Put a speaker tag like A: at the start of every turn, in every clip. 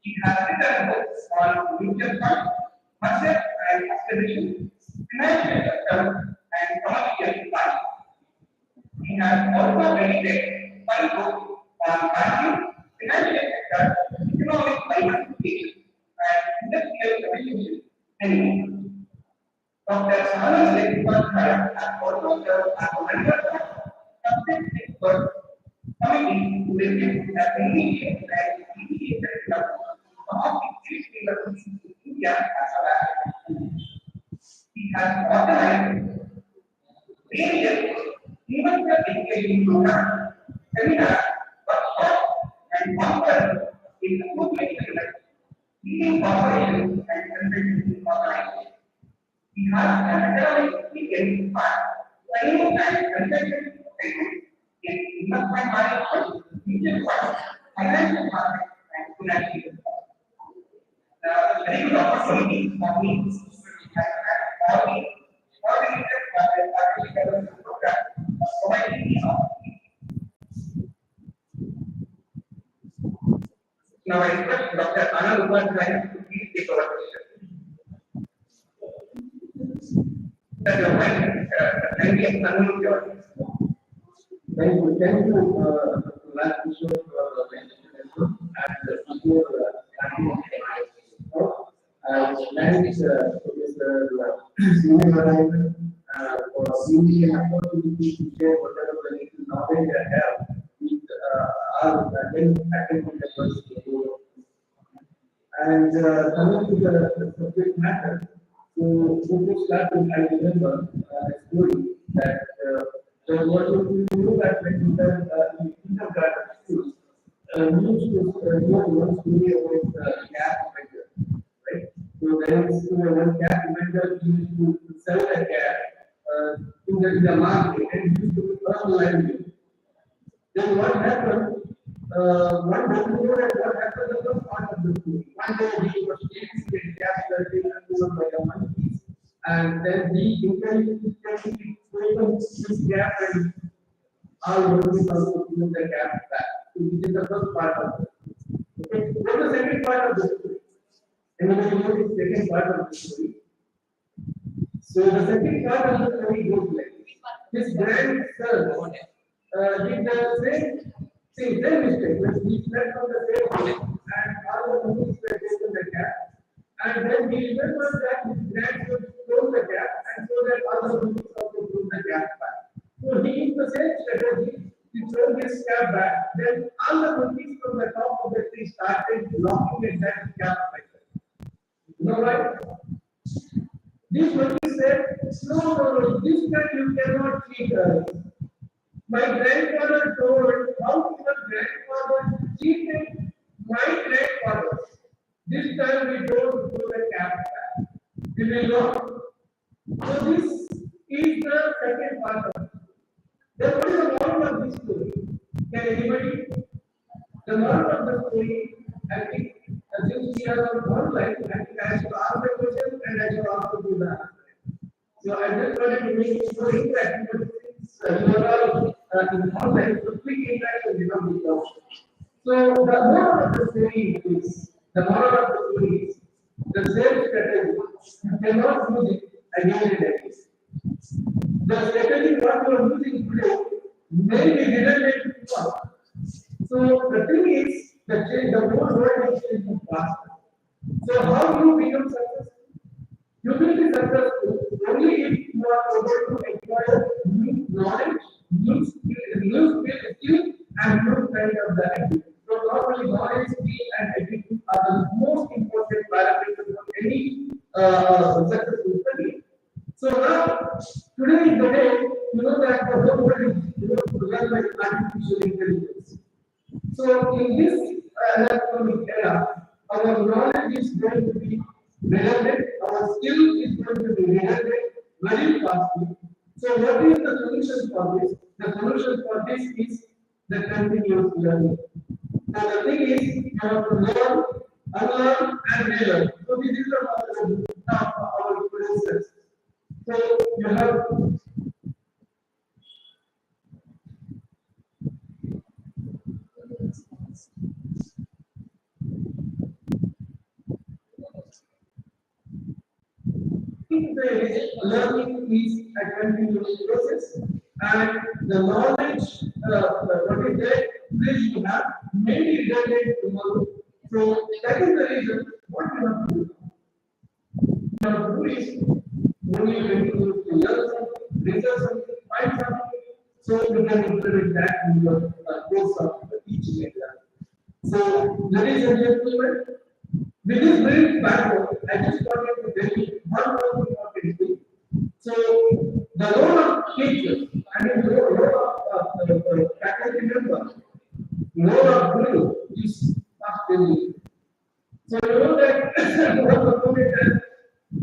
A: He has written books on mutual funds, merger and acquisition, financial system, and commercial finance. He has also edited one book on banking, financial sector, economic diversification, and industrial efficiency, and more. Dr. Sahan's expert has also served as a member of subject expert committee to review the immediate and immediate development of English development in India as well as he has organized various investor education programs, seminars, workshops, and conferences in the public sector, leading corporations and consulting organizations. He has an academic experience in training and consulting in investment management, mutual funds, financial markets, and financial systems. The very good opportunity for me has had all the coordinated artificial development program providing me opportunity. Now I request Dr. Anand Upadhyay to please take over the session. Thank you, thank you,
B: Thank you, last episode for the presentation and before senior management for seeing the opportunity to share whatever the little knowledge I have with our academic members. And coming to the subject matter, so to start with, I remember a story that there was a new that when in kindergarten schools, we used to know one story about the cat vendor, right? So there is one cat vendor who used to sell a cat in the market and used to earn livelihood. Then what happened? One doesn't know that what happened in the first part of the story. One day he was chasing the cat by the monkeys, and then he intelligently opened his gap and all monkeys also pulled the gap back. So this is the first part of the story. Okay, what's the second part of the story? Anybody know the second part of the story? So the second part of the story goes like this. His grandson did the same mistake. When he slept on the same bed and all the monkeys were taken the gap. And then he remembered that his grandson stole the gap, and so that other monkeys also stole the gap back. So he used the same strategy. He stole his gap back. Then all the monkeys from the top of the tree started blocking the gap like that. You know why? These monkeys said, no, this time you cannot cheat us. My grandfather told how your grandfather cheated my grandfather. This time we don't do the cap back. We will not. So this is the second part of it. Then what is the moral of this story? Can anybody? The moral of the story, I think, since we are on one line, I think I should ask the question and I should also do the answer. So I just wanted to make it more interactive, but since you are all in online, so quick interaction will not be possible. So the moral of the story is, the same strategy, you cannot use it again and again. The strategy what you are using today may be redundant tomorrow. So the thing is, the whole world is changing faster. So how do you become successful? You will be successful only if you are able to acquire new knowledge, new skill, and new kind of the activity. So not only knowledge, skill, and attitude are the most important parameters for any successful study. So now, today is the day, you know that the whole world is run by artificial intelligence. So in this electronic era, our knowledge is going to be redundant, our skill is going to be redundant very fastly. So what is the solution for this? The solution for this is the continuous learning. So the thing is, you have to learn, unlearn, and relearn. So this is our process. So you have the learning is a continuous process, and the knowledge, what is there, today you have many related tomorrow. So that is the reason what you have to do. You have to do is when you continue to learn something, research something, find something, so you can implement that in your course of teaching exam. So, ladies and gentlemen, with this brief background, I just wanted to tell you one more important thing. So, the role of teachers, I mean, the role of faculty member, role of guru is absolutely. So, you know that one component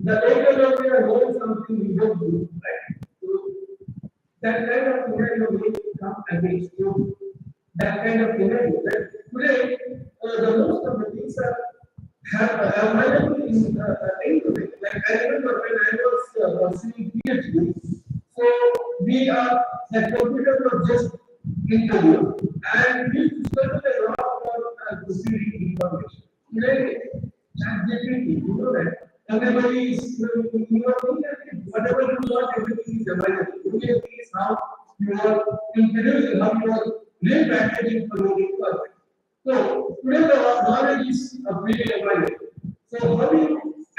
B: that the later on we are knowing something we don't do, right? So, that kind of scenario will come against you. That kind of scenario. Right? Today, the most of the things are have available in internet. Like I remember when I was pursuing PhD, so we are the computer was just interview and we used to study a lot about proceeding information. Today, ChatGPT, you know that everybody is whatever you want, everything is available. Only thing is how you are introducing, how you are repackaging for your requirement. So today the knowledge is freely available. So how you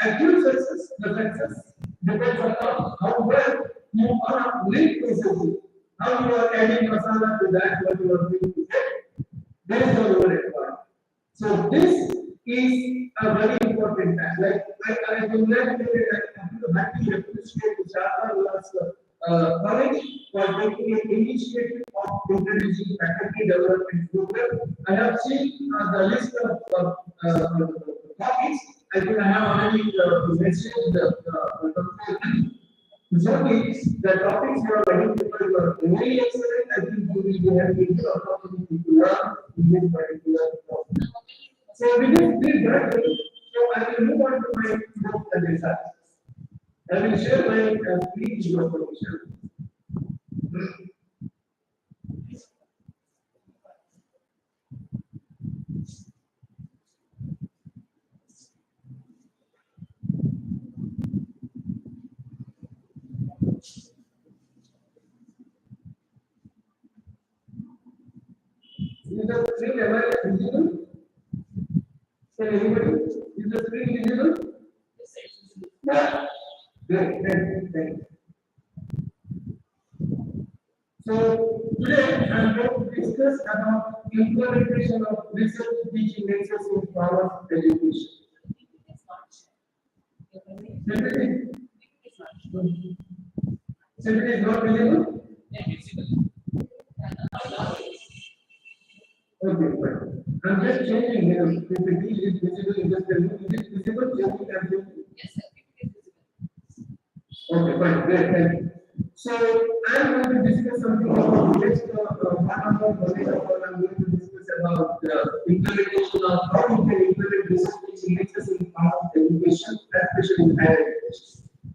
B: achieve success, the success depends upon how well you are link processing, how you are adding masala to that what you are doing to get based on your requirement. So this is a very important fact. Like I congratulate, I happy appreciate the Chapter's college for taking an initiative of introducing faculty development program. I have seen the list of topics. I think I have already mentioned the topics you are identified were very excellent. I think you will be having the opportunity to learn in this particular topic. So with this brief background, so I will move on to my book and research. I will share my screen with your permission. Is the screen ever visible? Can anybody? Is the screen visible? Yeah. Great, thank you. So today I am going to discuss about implementation of research teaching methods in power education. Simply is not visible? Okay, fine. I'm just changing here. PPT is visible in just a minute. Is it visible? Yes, sir. Okay, fine. Great, thank you. So I'm going to discuss something about next one of the I'm going to discuss about the implementation of how we can implement research teaching methods in part of education, especially in higher education.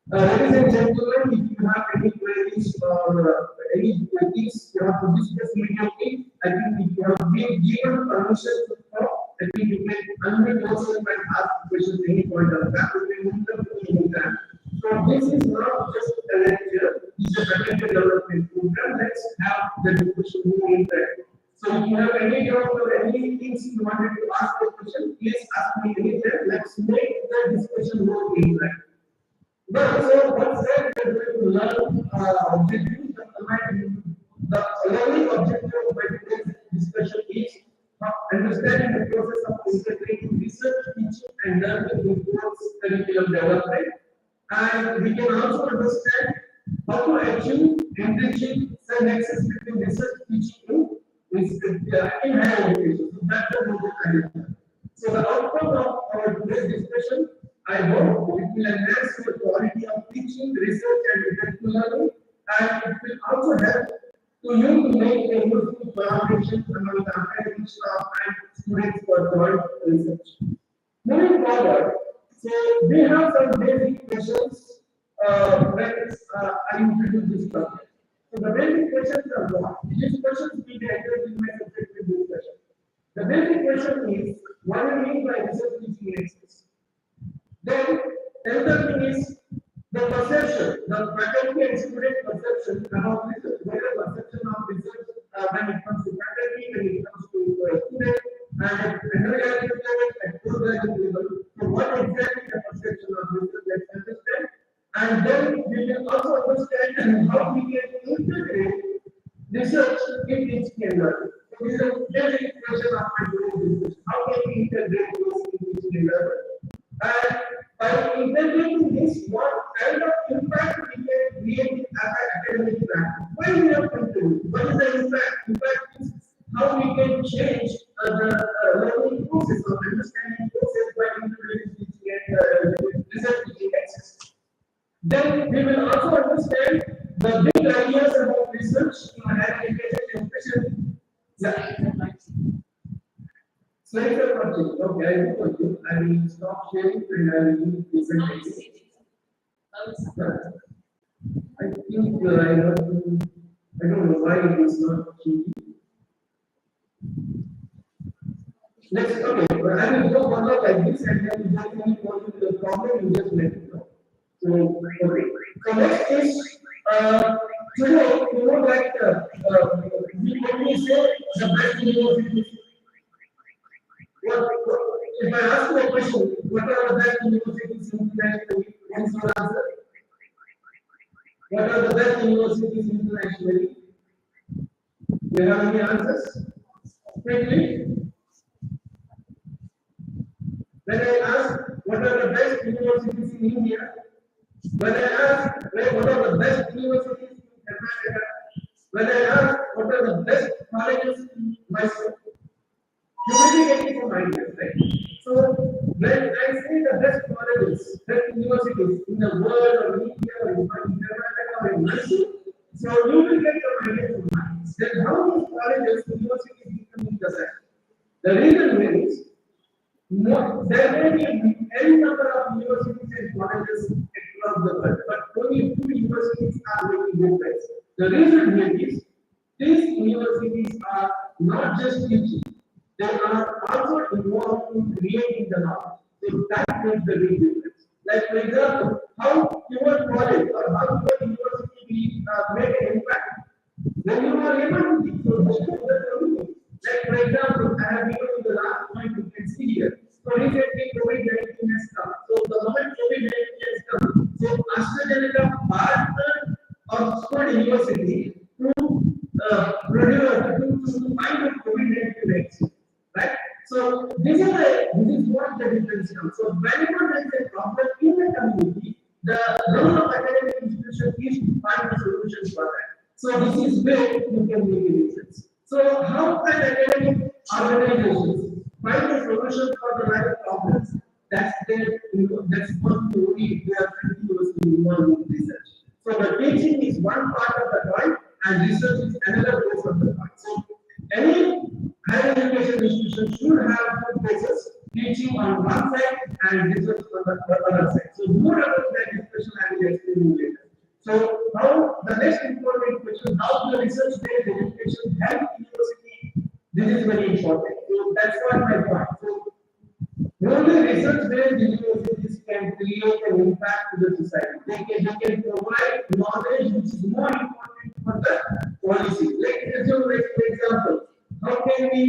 B: Ladies and gentlemen, if you have any queries or any things you have to discuss immediately, I think if you have been given permission to talk, I think you can unmute yourself and ask questions any point of time. You can move them to any time. So this is not just a lecture, it's a faculty development program. Let's have the discussion move in there. So if you have any doubt or any things you wanted to ask a question, please ask me anytime. Let's make the discussion move in there. But so once that we are going to learn objectives, the learning objective of my today's discussion is understanding the process of integrating research, teaching, and learning into curriculum development. And we can also understand how to achieve enriching the nexus between research, teaching, in higher education. So that's the most idea. So the outcome of for today's discussion. I hope it will enhance the quality of teaching, research, and effective learning, and it will also help to you to make a useful collaboration among the academic staff and students for joint research. Moving forward, so we have some basic questions when I introduce this topic. So the basic questions are what? These questions will be addressed in my subjective discussion. The basic question is, what do you mean by research teaching access? Then, another thing is the perception, the faculty and student perception about research. What is the perception of research when it comes to faculty, when it comes to students, and at undergraduate level, at postgraduate level. So, what exactly the perception of research? Let's understand. And then we can also understand how we can integrate research in teaching and learning. So, this is a basic question of my discussion. How can we integrate this in teaching and learning? And by integrating this, what kind of impact we can create as an academic practice? Why we have to do? What is the impact? Impact is how we can change the learning process or understanding process by integrating teaching and research teaching access. Then we will also understand the big ideas about research in higher education, especially. Yeah. Slides are not. Okay, I will you. I will stop sharing and I will use different things. I think I don't know why it is not changing. Let's okay. I will go one like this and then if there is any problem, you just let it know. So okay. So next is today we would like we only say the best universities. If I ask you a question, what are the best universities internationally? What's your answer? What are the best universities internationally? Do you have any answers? Quickly. When I ask what are the best universities in India, when I ask what are the best universities in America, when I ask what are the best colleges in Mysore, you will be getting some ideas, right? So when I say the best colleges, best universities in the world or in India or in America or in Mysore, so you will get some ideas from that. Then how these colleges, universities become the best? The reason is there may be any number of universities and colleges across the world, but only few universities are making difference. The reason here is these universities are not just teaching. They are also involved in creating the knowledge. So that makes the big difference. Like for example, how your college or how your university make an impact. When you are able to teach, so this is the like for example, I have given you the last point you can see here. So recently COVID-19 has come. So the moment COVID-19 has come, so AstraZeneca partnered Oxford University to find a COVID-19 vaccine. Right? So this is what the difference comes. So whenever there is a problem in the community, the role of academic institution is to find a solution for that. So this is where you can make a difference. So how can academic organizations find a solution for the right problems? That's what we are continuously involved in research. So the teaching is one part of the coin and research is another piece of the coin. So any higher education institution should have two places, teaching on one side and research on the other side. So more about that discussion I will explain later. So now the next important question, how the research-based education help university? This is very important. So that's what my point. So only research-based universities can create an impact to the society. They can provide knowledge which is more important for the policy. For example, how can we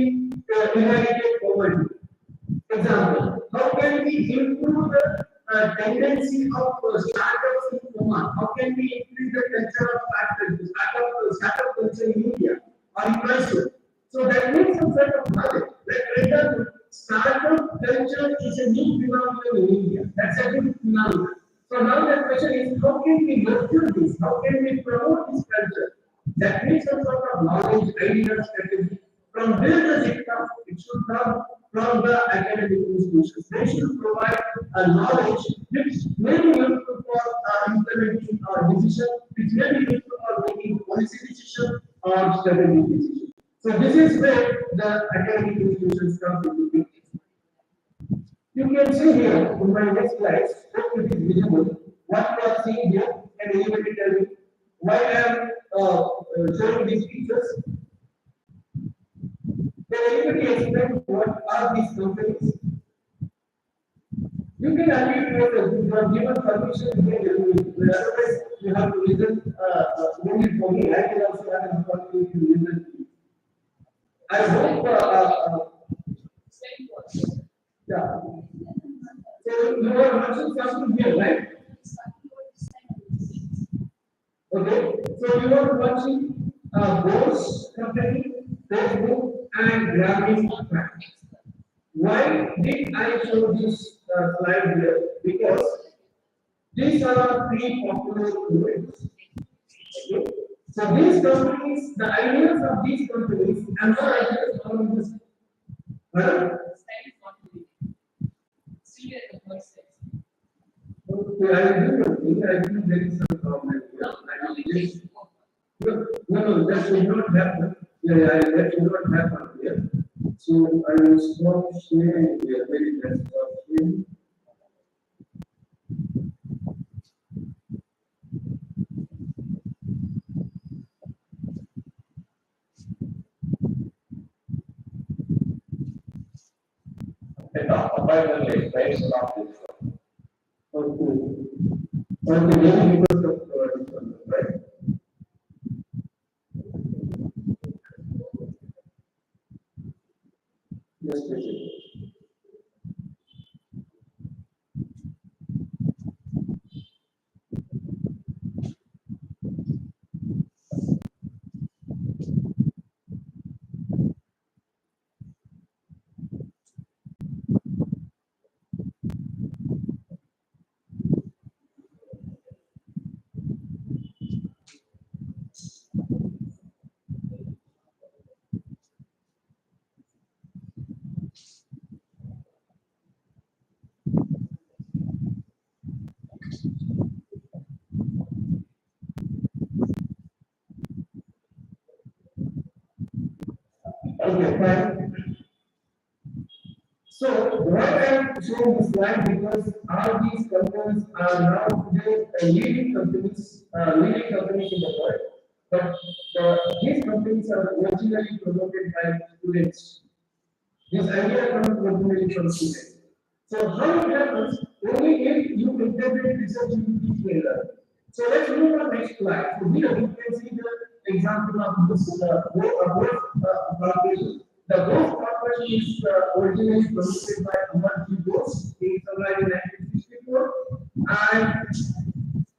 B: eradicate poverty? Example, how can we improve the tendency of startups in Oman? How can we increase the culture of startup culture in India or in Mysore? So that needs some sort of knowledge. Like for example, startup culture is a new phenomenon in India. That's a good phenomenon. So now the question is, how can we nurture this? How can we promote this culture? That needs some sort of knowledge, ideas, strategy. From where does it come? It should come from the academic institutions. They should provide a knowledge which may be useful for implementing our decision, which may be useful for making policy decision or strategic decision. So this is where the academic institutions come into picture. You can see here in my next slide, hope it is visible. What you are seeing here, can anybody tell me why I am showing these pictures? Can anybody explain what are these companies? You can unmute yourself. If you are given permission, you can unmute. Otherwise, you have to listen only for me. I can also have an opportunity to listen to you. I hope. Yeah. So you are watching something here, right? Okay. So you are watching Bose company, Facebook, and Grameen Bank. Why did I show this slide here? Because these are three popular events. Okay. So these companies, the ideas of these companies, and the ideas from this. Okay, I do think there is some problem here. No, that should not happen. Yeah, that should not happen here. So I will stop sharing here. Very best stop sharing.
C: And not abundantly based on this.
B: Okay. Okay, maybe because of this one, right? Yes, please. Okay, fine. So why I am showing this slide because all these companies are now today leading companies in the world. But these companies are originally promoted by students. This idea comes originally from students. So how it happens only if you integrate research into each area. So let's move on next slide. So here you can see the example of this corporation. The Bose corporation is originally promoted by Amarjit Bose in somewhere in 1964. And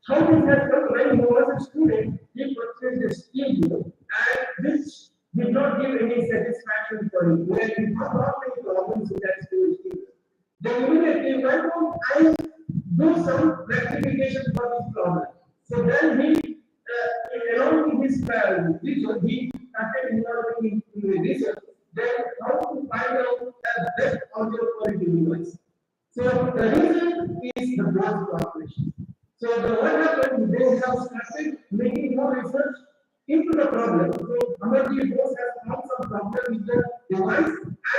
B: how this has come when he was a student, he purchased a studio and this did not give any satisfaction for him. Where he found not many problems with that studio. Then immediately went on and do some rectification for this problem. So then he, along with his vision, he started involving in the research. Then how to find out the best audio quality device. So the reason is the Bose corporation. So what happened? They have started making more research into the problem. So Amarjit Bose has found some problem with the device,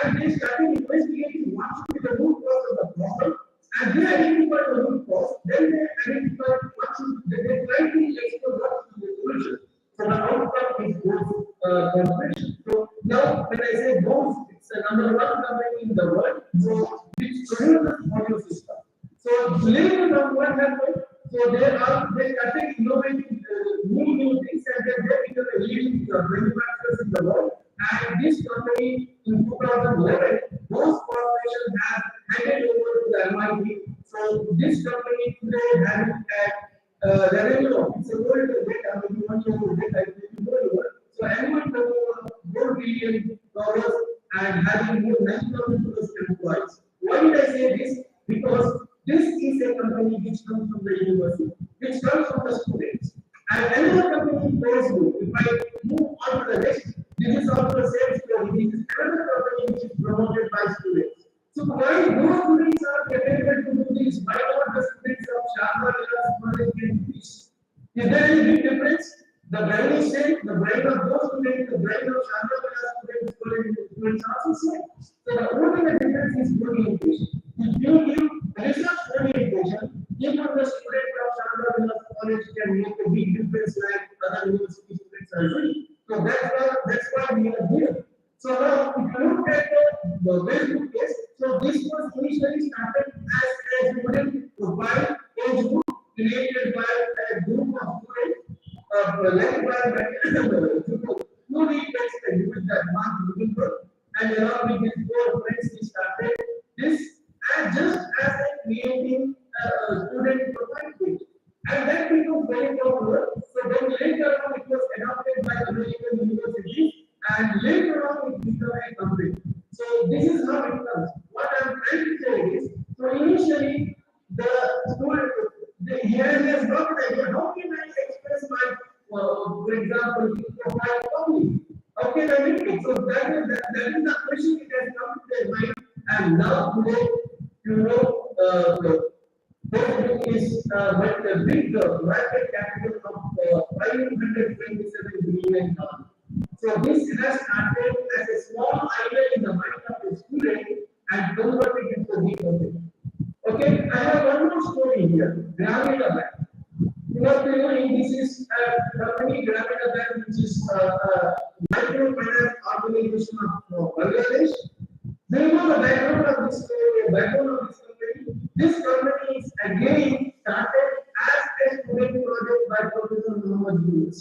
B: and they started investigating what should be the root cause of the problem. And they identified the root cause. Then they identified what should they try to explore what should be the solution. So the outcome is Bose corporation. So now when I say Bose, it's the number one company in the world. So which produces audio system. So believe it or not, what happened? So they started innovating new things and then they become the leading manufacturers in the world. And this company in 2011, Bose Corporation has handed over to the MIT. So this company today has revenue of it's a world data, maybe 1 year data, so annual turnover of $4 billion and having more than 90,000 employees. Why did I say this? Because this is a company which comes from the university, which comes from the students. And another company is Facebook. If I move on to the next, this is also the same story. This is another company which is promoted by students. why those students are capable to do this? Why not the students of Sharma College can do this? Is there any big difference? The brain is same, the brain of those students, the brain of Sharma students also same. So the only difference is orientation. If you give research orientation, even the student of Sharma College can make a big difference like other university students are doing. So that's why we are here. So now, if you look at the Facebook case, so this was initially started as a student profile age group created by a group of students led by two leaders with that Mark Zuckerberg, and along with his four friends, he started this and just as a creating student profile page. And that becomes very popular. So then later on, it was adopted by American universities, and later on, it became a company. So this is how it comes. What I'm trying to say is, so initially, the student, he has got an idea. How can I express my, for example, profile publicly? How can I make it? So that is the question it has come to their mind. And now today, you know, Facebook is with the big market capital of $527 billion. So this has started as a small idea in the mind of a student and converted into a big company. Okay, I have one more story here. Gramina Bank. You must be knowing this is a company, Gramina Bank, which is a microfinance organization of Bangladesh. Do you know the background of this company? This company is again started as a student project by Professor Muhammad Yunus.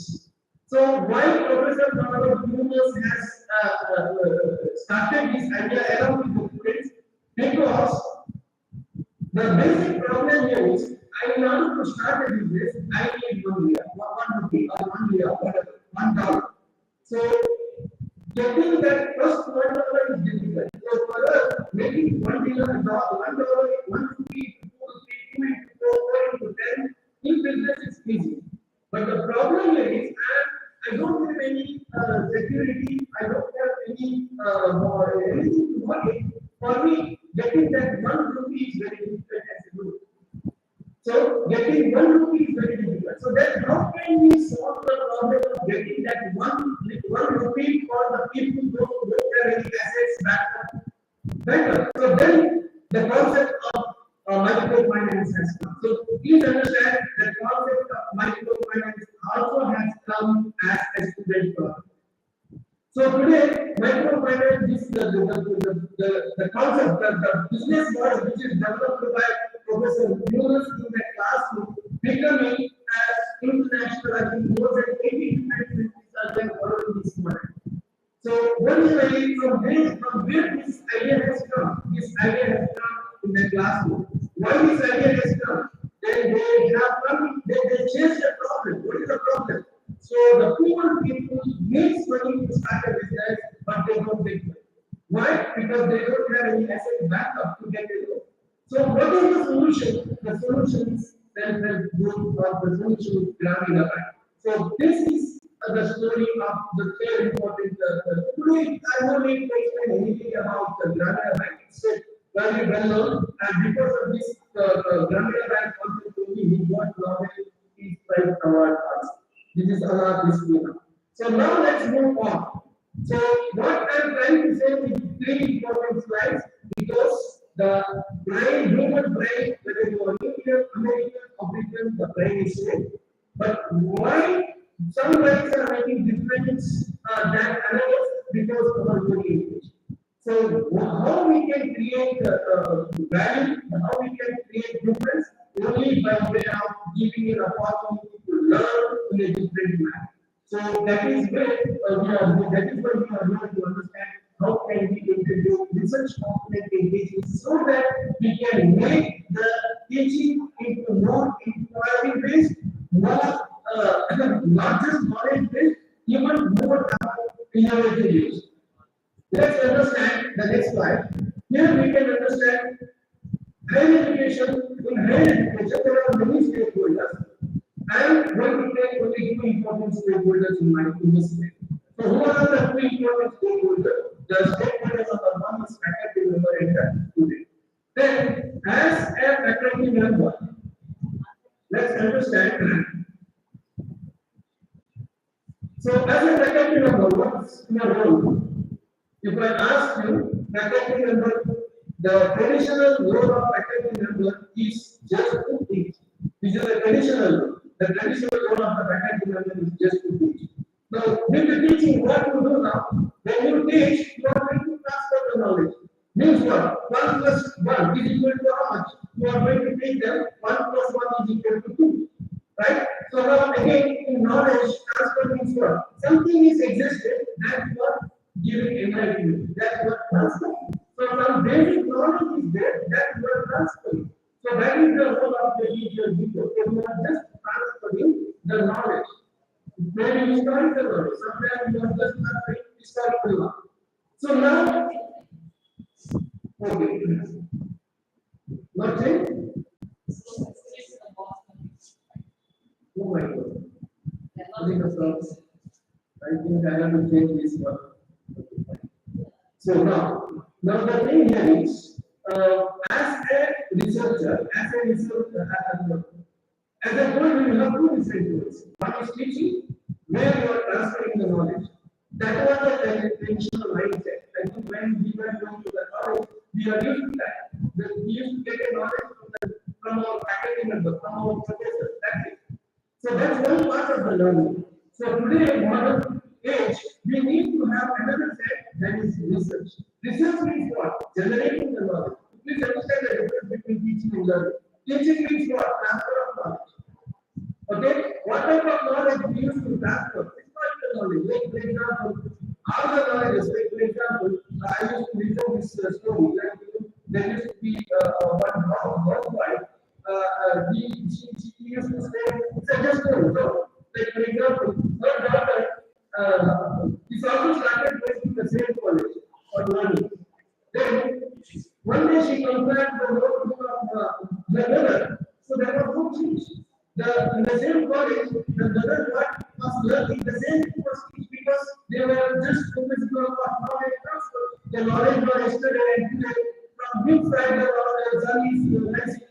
B: So why Professor Muhammad Yunus has started this idea along with the students? Because the basic problem here is, I want to start a business, I need 1 year, 1 rupee or 1 year, whatever, $1. So getting that first $1 is difficult. So for us, making $1, $1, 1 rupee, 2 rupee, 2 into 4, 4 into 10, in business is easy. But the problem here is, I don't have any security, I don't have any anything to worry. For me, getting that 1 rupee is very difficult as a group. So getting 1 rupee is very difficult. So then how can we solve the problem of getting that 1 rupee for the people who don't have any assets back better? So then the concept of microfinance has come. So please understand the concept of microfinance also has come as a student problem. So today, microfinance is the concept, the business model which is developed by Professor Yunus in the classroom, becoming as international. I think more than 80 different countries are then following this model. So what is really from where this idea has come? This idea has come in the classroom. Why this idea has come? Then they have come, they change the problem. What is the problem? So the poor people needs money to start a business, but they don't get money. Why? Because they don't have any asset backup to get a loan. So what is the solution? The solution is self-help group, or the solution is Gramina Bank. So this is the story of the very important. Today I won't need to explain anything about the Gramina Bank. It's very well known, and because of this, Gramina Bank also told me he got Nobel Peace Prize award also. This is our disclaimer. So now let's move on. So what I'm trying to say is 3 important slides, because the brain, human brain, whether you are European, American, African, the brain is same. But why some brains are making difference than others? Because of our orientation. So how we can create value, how we can create difference, only by way of giving an opportunity to learn in a different manner. So that is where we are here to understand how can we introduce research component engagement so that we can make the teaching into more inquiry based, more not just knowledge based, even more innovative based. Let's understand the next slide. Here we can understand higher education. In higher education, there are many stakeholders. I am going to take only 2 important stakeholders in this way. So who are the 2 important stakeholders? The stakeholders of the one is faculty member and the student. Then, as a faculty member, let's understand. So, as a faculty member, what's your role? If I ask you, faculty member, the traditional role of faculty member is just to teach. This is the traditional role. The traditional role of the faculty member is just to teach. Now, with the teaching, what you do now, when you teach, you are going to transfer the knowledge. Means what? 1 plus 1 is equal to how much? You are going to teach them 1 plus 1 is equal to 2. Right? So now again, in knowledge, transfer means what? Something is existed and you are giving enlightenment. That's what transfer. So some basic knowledge is there that you are transferring. So that is the role of the teacher. So you are just transferring the knowledge. Maybe historical knowledge. Sometimes you are just transferring historical knowledge. So now, okay. Not it? Oh my God. I think I have to change this one. So now the thing here is, as a researcher, as I told you, you have two different tools. One is teaching, where you are transferring the knowledge. That was the traditional mindset. I think when we were going to the college, we are used to that. We used to get a knowledge from our faculty member, from our professors. That's it. So that's one part of the learning. So today, in modern age, we need to have another set that is research. Research means what? Generating the knowledge. Please understand the difference between teaching and learning. Teaching means what? Transfer of knowledge. Okay? What type of knowledge we use to transfer? Historical knowledge. Like, for example, all the knowledge, like, for example, I used to listen this story. Like, there used to be one housewife. She used to say, it's a just story. So, like, for example, her daughter is also started going to the same college for learning. Then, one day she compared the notebook of the mother, so there was no change. In the same college, the mother was learning the same was because they were just focusing on what knowledge transfer. The knowledge was yesterday and today. From which side the sun is rising,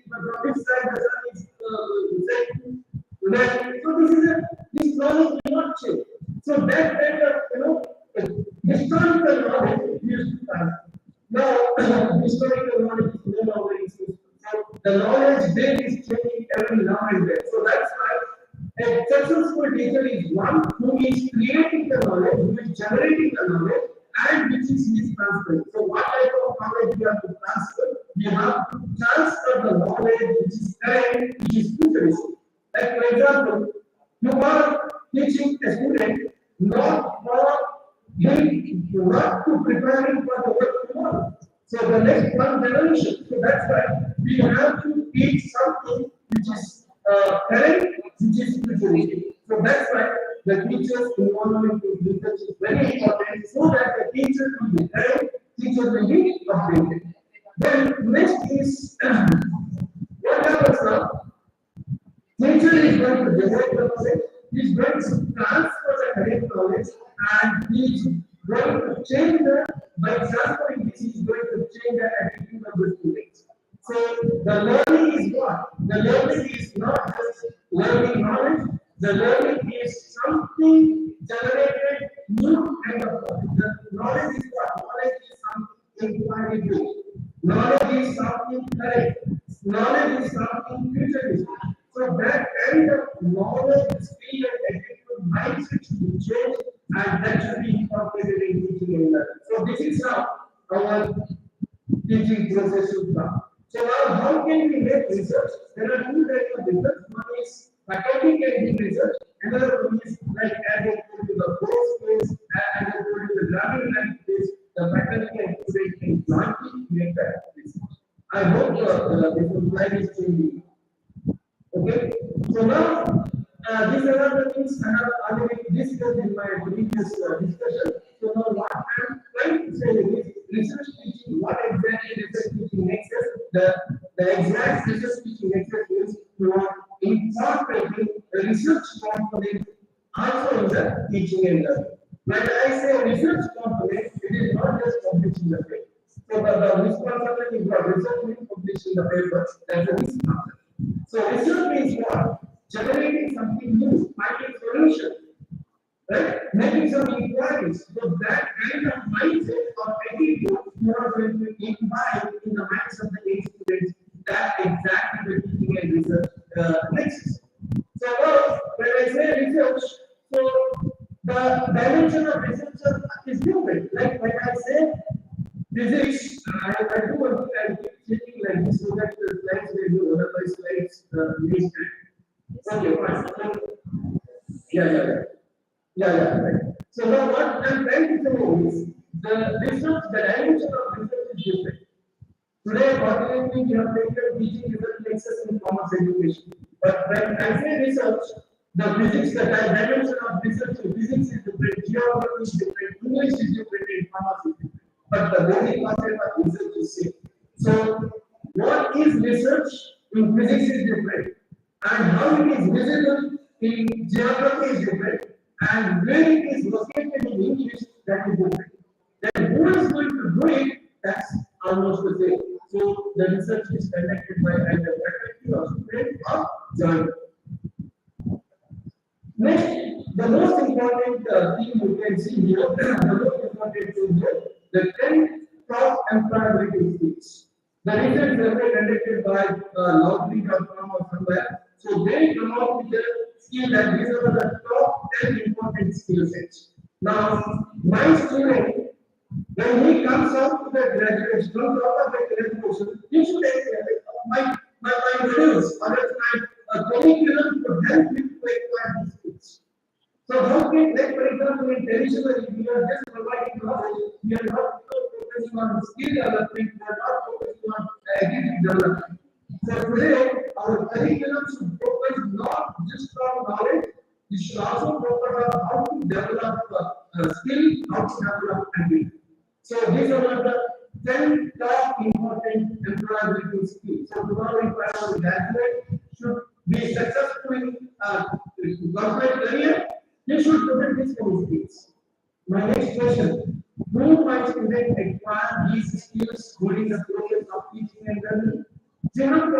B: but from which side the sun is setting. So this knowledge will not change. So that kind of historical knowledge used to transfer. Now historical knowledge is no longer exists. So the knowledge base is changing every now and then. So that's why a successful teacher is one who is creating the knowledge, who is generating the knowledge, and which is transferring. So what type of knowledge we have to transfer? We have to transfer the knowledge which is current, which is futuristic. Like for example, you are teaching a student not to prepare him for the work tomorrow. So the next one generation. So that's why we have to teach something which is current, which is futuristic. So that's why the teacher's involvement in research is very important, so that the teacher will be current, teacher will be updated. Then next is what happens now? Teacher is going to generate the knowledge, he is going to transfer the correct knowledge, and he is going to change by transferring this, he is going to change the attitude of the students. So the learning is what? The learning is not just learning knowledge, the learning is something generated new kind of knowledge. The knowledge is what? Knowledge is something infinite. Knowledge is something correct. Knowledge is something futuristic. So that kind of knowledge, skill, and attitude, mindset should be changed, and that should be incorporated in teaching and learning. So this is how our teaching process should come. So now, how can we make research? There are two types of research. One is faculty can do research. Another one is like as I told you the course space, as I told you the grammar language space. The faculty and students can jointly make that research. I hope this slide is changing. Okay, so now these are the things I have already discussed in my previous discussion. So now what I am trying to say is research teaching, what exactly research teaching makes us, the exact research teaching makes us is you are incorporating the research component also in the teaching and learning. When I say research component, it is not just publishing the paper. So the misconception is what research means publishing the paper. That's a misconception. So research means what? Generating something new, finding solution, right? Making some inquiries. So that kind of mindset or attitude you are going to imbibe in the minds of the students. That exactly the teaching and research next. So now, when I say research, so the dimension of research is different. Like when I say physics, I do one thing, I keep checking like this so that the slides may do otherwise slides waste time. Okay, fine. So, yeah, right. So now what I'm trying to say is the research, the dimension of research is different. Today, fortunately, we have taken teaching research lectures in commerce education. But when I say research, the physics, the dimension of research in physics is different, geography is different, English is different, and commerce is different. But the basic concept of research is same. So, what is research in physics is different, and how it is visible in geography is different, and where it is located in English that is different. Then who is going to do it? That's almost the same. So the research is conducted by either faculty or student or journal. Next, the most important thing you can see here, the most important thing here, the 10 top employability skills. The research survey conducted by Lottery.com or somewhere. So they come out with the skill that these are the top 10 important skill sets. Now, my student, when he comes out to the graduation, comes out of the graduation, he should say, my modules, or else my curriculum to help him to acquire these skills. So how can, like for example, in traditionally, we are just providing knowledge, we are not focusing on skill development, we are not focusing on ability development. So today, our curriculum should focus not just on knowledge, it should also focus on how to develop skill, how to develop ability. So these are the 10 top important employability skills. So tomorrow, if I want to graduate, should be successful in corporate career, you should protect these skills. My next question: do my students acquire these skills during the process of teaching and learning? You have to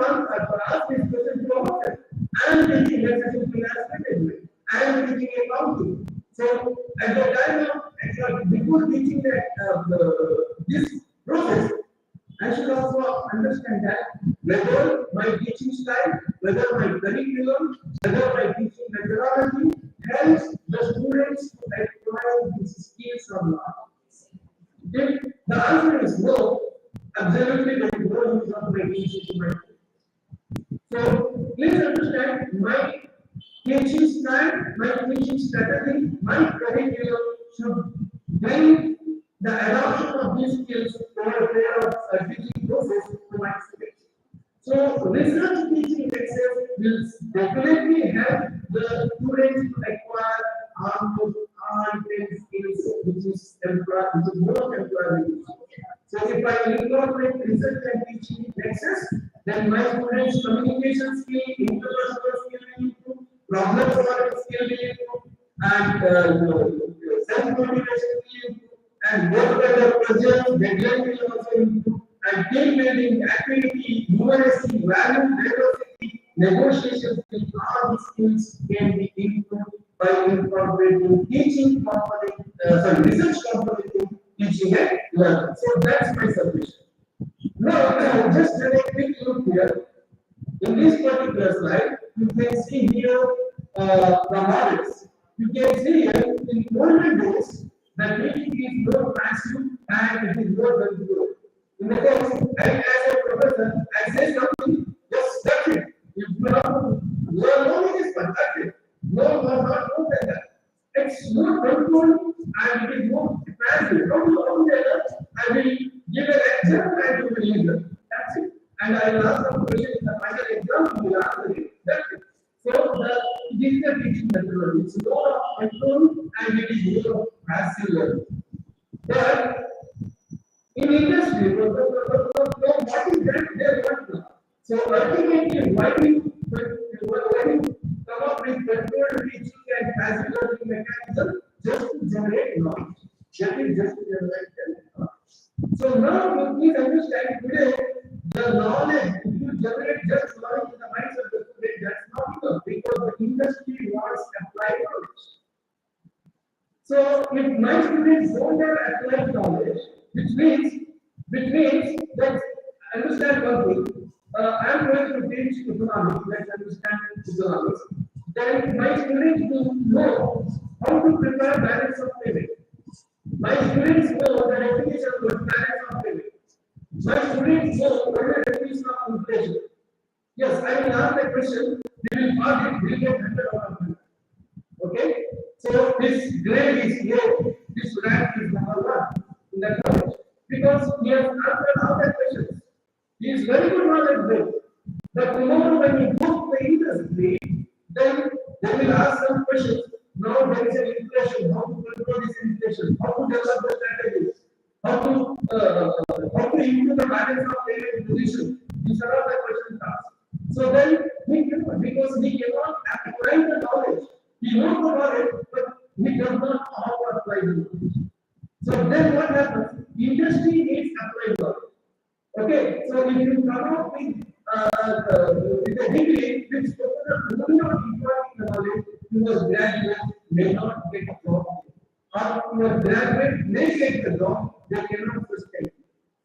B: ask this question to ourselves. I am teaching relationship management. I am teaching accounting. So at the time of before teaching this process, I should also understand that whether my teaching style, whether my curriculum, whether my teaching methodology helps the students to acquire these skills or not. If the answer is no, absolutely there is no use of my teaching to my students. So please understand my teaching style, my teaching strategy, my curriculum should bring the adoption of these skills over a period of teaching process to my students. So research teaching lectures will definitely help the students to acquire almost all 10 skills which is more employable. So if I incorporate research and teaching lectures, then my students' communication skill, interpersonal skill will improve, problem solving skill will improve, and self-motivation will improve, and work under pressure, deadline will also improve, and team building, activity, numeracy, value, diversity, negotiation skills, all these skills can be improved by incorporating teaching component, research component in teaching and learning. So that's my submission. Now, just a quick look here. In this particular slide, you can see here the models. You can see here in olden days, the teaching is more passive and it is more controlled. In the case, as a professor, I say something, just that's it. If you have to learn only this one, that's it. No, not more than that. It's more controlled and it is more passive. How do you learn? I will give an example and you will listen. That's it. And I will ask some question in the final exam, you will answer it. That's it. So this is the teaching methodology. It's more of control and it is more of passive learning. But in industry, what is that they want now? So ultimately, why do you come up with controlled teaching and passive learning mechanism just to generate knowledge? That is just to generate knowledge. So now you So if my students don't have applied knowledge, which means let's understand one thing. I am going to teach economics. Let's understand economics. Then my students will know how to prepare balance of payment. My students know the definition of balance of payment. My students know what is the definition of inflation. Yes, I will ask the question. We will pass it. We will get 100 out of 100. Okay, so this grade is A, this rank is number one in the college because he has answered all the questions. He is very good knowledge base. But tomorrow when you go to the industry, then they will ask some questions. Now there is an inflation. How to control this inflation? How to develop the strategies? How to improve the balance of payment position? These are all the questions asked. So then we cannot because we cannot apply the knowledge. He knows about it, but he does not know how to apply the knowledge. So then what happens? Industry needs applied knowledge. Okay, so if you come up with a degree which focuses only on importing the knowledge, your graduate may not get a job, or your graduate may get a job, they cannot sustain.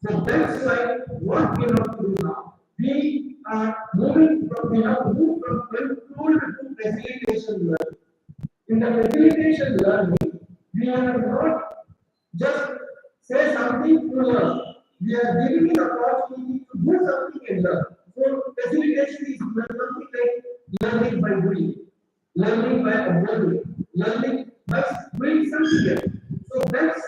B: So that's why what we have to do now, we have to move from control to facilitation learning. In the facilitation learning, we are not just say something to learn. We are giving an opportunity to do something and learn. So facilitation is something like learning by doing, learning by observing, learning by doing something else. So that's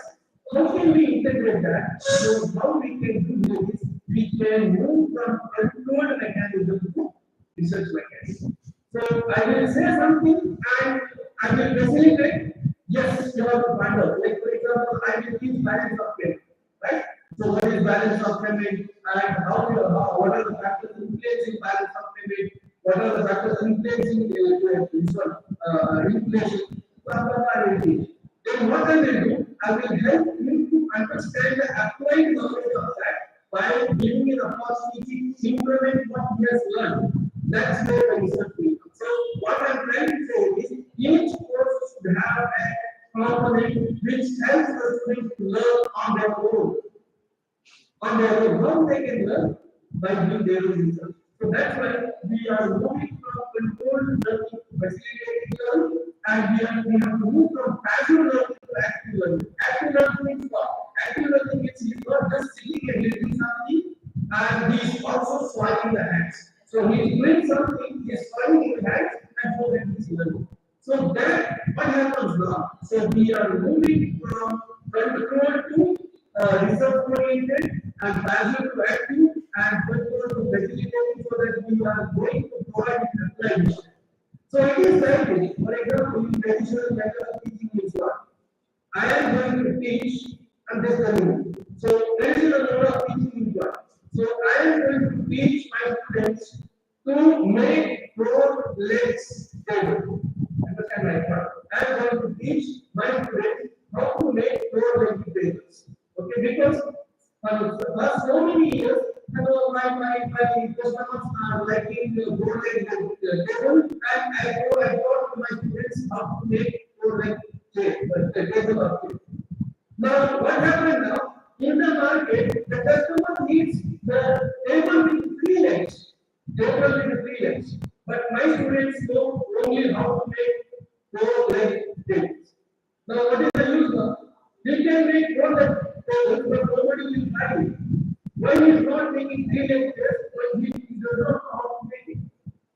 B: how can we integrate that? So how we can do this? We can move from controlled mechanism to research mechanism. So I will say something and I will facilitate. Yes, you have to find out. Like for example, I will teach balance of payment, right? So what is balance of payment and what are the factors influencing balance of payment? What are the factors influencing inflation? Then what I will do, I will help you to understand the applied knowledge of that by giving you the opportunity to implement what he has learned. That's where the research will come. So what I'm trying to say is each course should have a component which helps the students to learn on their own. On their own, how they can learn by doing their own research. So that's why we are moving from controlled learning to facilitated learning, and we have to move from passive learning to active learning. Active learning is what? Active learning is he's not just sitting and reading something, and he's also swiping the hands. So he's doing something, he's swiping his hands, and so that he's learning. So that what happens now? So we are moving from control to research oriented and passive to active and control to facilitating so that we are going to provide applied. So it is like this. For example, in traditional method of teaching is what? I am going to teach and this is the rule. So traditional method of teaching is what? So I am going to teach my students to make 4 legs table. Understand right now? I am going to teach my students how to make 4 leg tables. Okay, because for so many years, my customers are liking the 4 leg table, and I taught to my students how to make 4 leg table of it. Now, what happened now? In the market, the customer needs the table with 3 legs. Table with 3 legs. But my students know only how to make 4 leg tables. Now, what is the use now? We can make 4 leg tables, but nobody will buy it. Why he is not making 3 leg tables? When he does not know how to make it.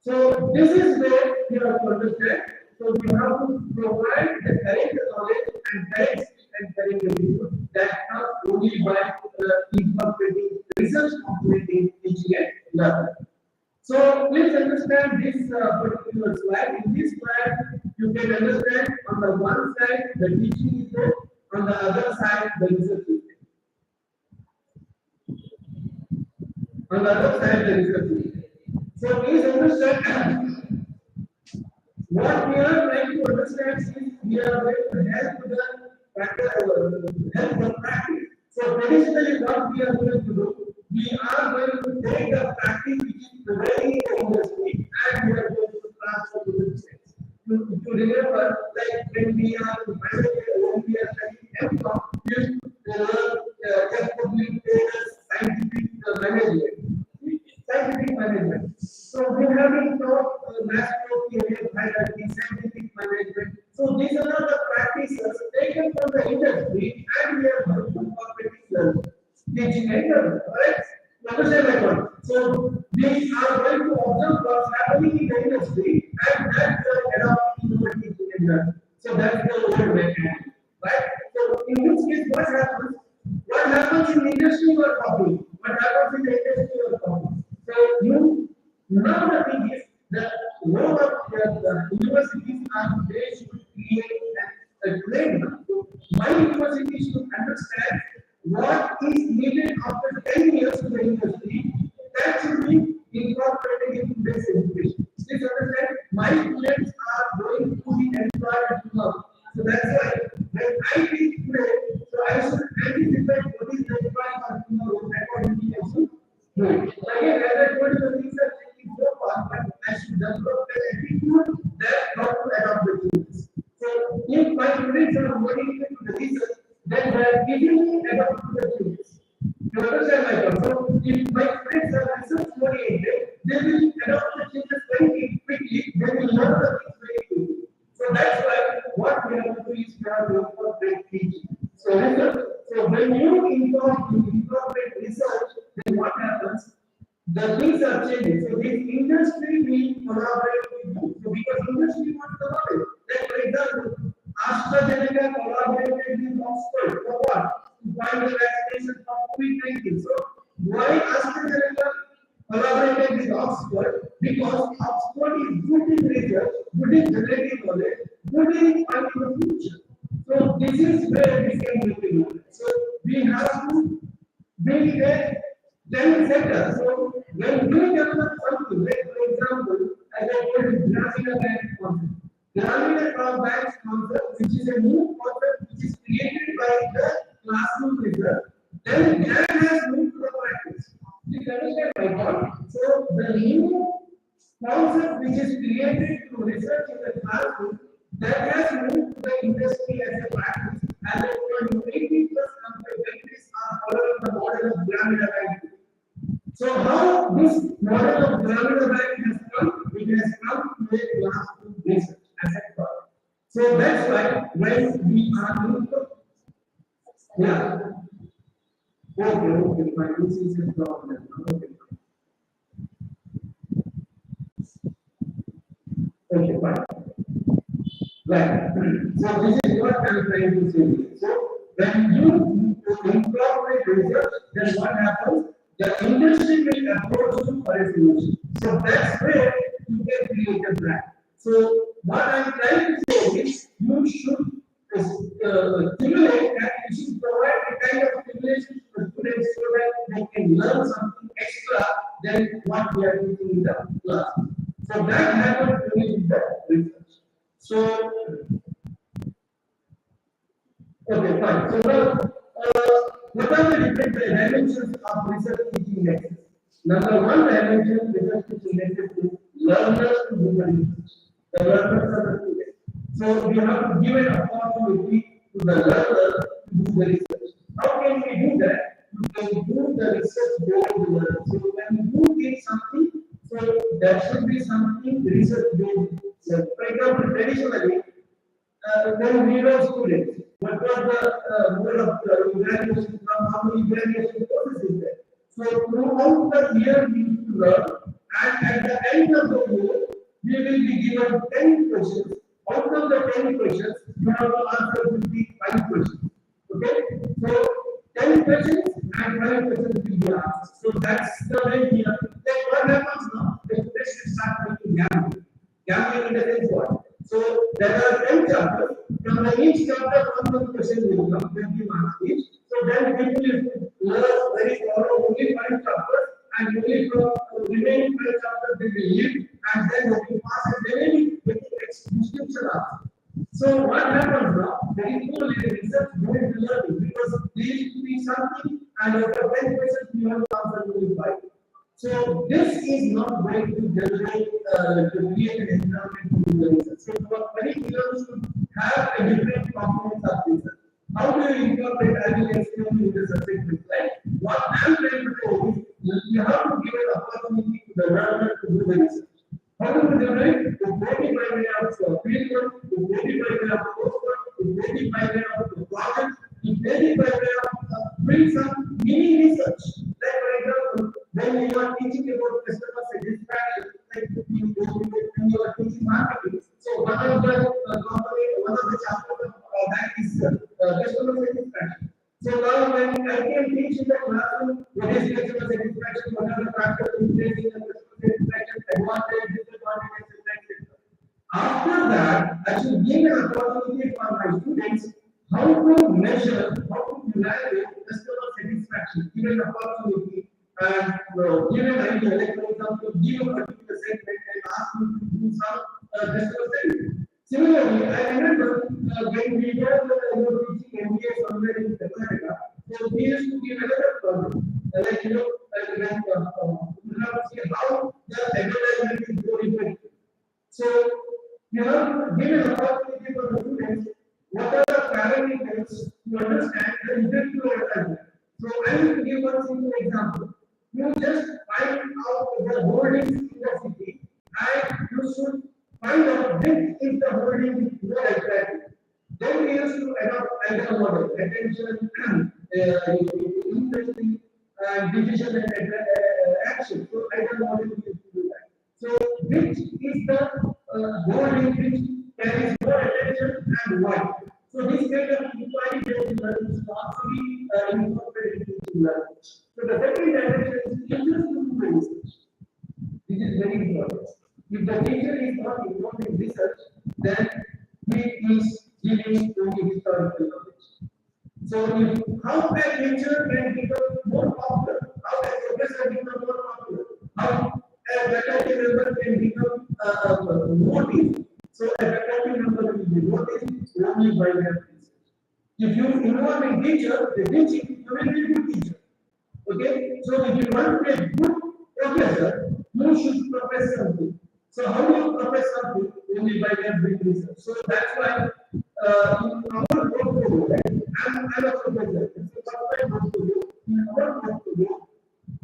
B: So, this is where you have to understand. So, we have to provide the correct knowledge and correct people that comes only by incorporating research component teaching and learning. So please understand this particular slide. In this slide, you can understand on the one side the teaching is there, on the other side the research is there. On the other side the research is there. So please understand what we are trying to understand is we are going to help the practice. So traditionally what we are going to do, we are going to take the practice which is very in the industry and we are going to transfer to the research. To remember, like when we are scientific management. So we have been taught macro theory, hierarchy, scientific management. So these are the practices taken from the industry and we are going to incorporate teaching and learning. Correct? Understand my point? So we are going to observe what's happening in the industry and that we are adopting into the teaching and learning. So that's the old way, right? So in this case, what happens? What happens in the industry you are copying? What happens in the industry you are copying? So you now the thing is the role of the universities are they should create a framework. So my university should understand what is needed after 10 years in the industry that should be incorporated into this education. Please understand, my students are going to be employed tomorrow. So that's why when I teach today, so I should anticipate what is the requirement tomorrow accordingly I should do it. So again, as I told you, the things are changing so fast, but I should develop the attitude that how to adopt the changes. So if my students are motivated to the research, then they are easily adapt to the changes. You understand my point? So if my students are research oriented, they will adopt the changes very quickly, they will learn the things very quickly. So that's why what we have to do is we have to incorporate teaching. So research. So when you incorporate research, then what happens? The things are changing. So this industry will collaborate with you. So because industry wants the knowledge. Like for example, AstraZeneca collaborated with Oxford for what? To find the vaccination for COVID-19. So why AstraZeneca collaborated with Oxford? Because Oxford is good in research, good in generating knowledge, good in finding the future. So this is where we can make it knowledge. So we have to build a then sector. So when we develop something, like for example, as I told you, Gramina Bank concept. Gramina Bank concept, which is a new concept which is created by the classroom research, then that has moved to the practice. You understand my point? So the new concept which is created through research in the classroom, that has moved to the industry as a practice. And then 80 plus countries are following the model of Gramina Bank. So how this model of Gramina Bank has come? It has come to a classroom research as a product. So that's why when we are doing the yeah. Okay, my this is a problem. Okay, fine. Right. So this is what I'm trying to say. So when you incorporate research, then what happens? The industry will approach you for a solution. So that's where you can create a brand. So what I'm trying to say is you should stimulate and you should provide a kind of stimulation to the students so that they can learn something extra than what we are teaching in the class. So that happens during the research. So okay, fine. So what are the different dimensions of research teaching nexus? Number one dimension research teaching nexus is learners to do the research. The learners are the students. So we have to give an opportunity to the learner to do the research. How can we do that? You can do the research based on the learner. So when you get something, so there should be something research based. So for example, traditionally, when we were students, what was the mode of evaluation from how many evaluation processes there? So throughout the year we need to learn, and at the end of the year, we will be given 10 questions. Out of the 10 questions, you have to answer 55 questions. Okay? So 10 questions and 5 questions will be asked. So that's the way we are. Then what happens now? The students start making gambling. Gambling in the sense what? So there are 10 chapters. From each chapter, one question will come, 20 marks each. So then people will learn very thorough only 5 chapters, and only from remaining 5 chapters they will leave, and then they will pass and they will get description after. So what happens now? There is no research going to learning because there used to be something, and after 10 questions you have to answer only 5. So this is not going to generate to create an environment to do the research. So for curriculum should have a different components of research. How do you incorporate? I will explain you the subject with like what I'm trying to say is you have to give an opportunity to the learner to do the research. How do we do it? To maybe by way of field work, to maybe by way of coursework, to maybe by way of the project, to maybe by way of doing some mini research. Like for example, when you are teaching about customer satisfaction, like when you are teaching marketing, so one of the chapters of that is customer satisfaction. So now when I can teach in the classroom what is customer satisfaction, what are the factors influencing the customer satisfaction, advantage, disadvantages, etc. After that, I should give an opportunity for my students how to measure, how to evaluate customer satisfaction, give an opportunity and give an idea, like for example, give a particular segment and ask them to do some customer segment. Similarly, I remember when we were teaching MBA somewhere in Canada, so we used to give another problem, like when you have to see how the advertisement is going effective. So you have to give an opportunity for the students what are the parameters to understand the effective advertisement. So I will give one simple example. You just find out the holdings in the city and you should find out which is the holding which you are attracting. Then we used to adopt another model, attention, interesting, decision and action. So another model we used to do that. So which is the holding which carries more attention and why? So this kind of inquiry based learning is possibly incorporated into learning. So the second dimension is teachers to do research. This is very important. If the teacher is not involved in research, then he is giving only historical knowledge. So how a teacher can become more popular, how a professor become more popular, how a faculty member can become noticed. So a faculty member will be noticed only by their research. If you involve a teacher, the teaching, you will be a good teacher. Okay? So if you want to be a good professor, you should profess something. So how do you profess something? Only by their research. So that's why in our portfolio, right? I'm a professor. It's a software portfolio. In our portfolio,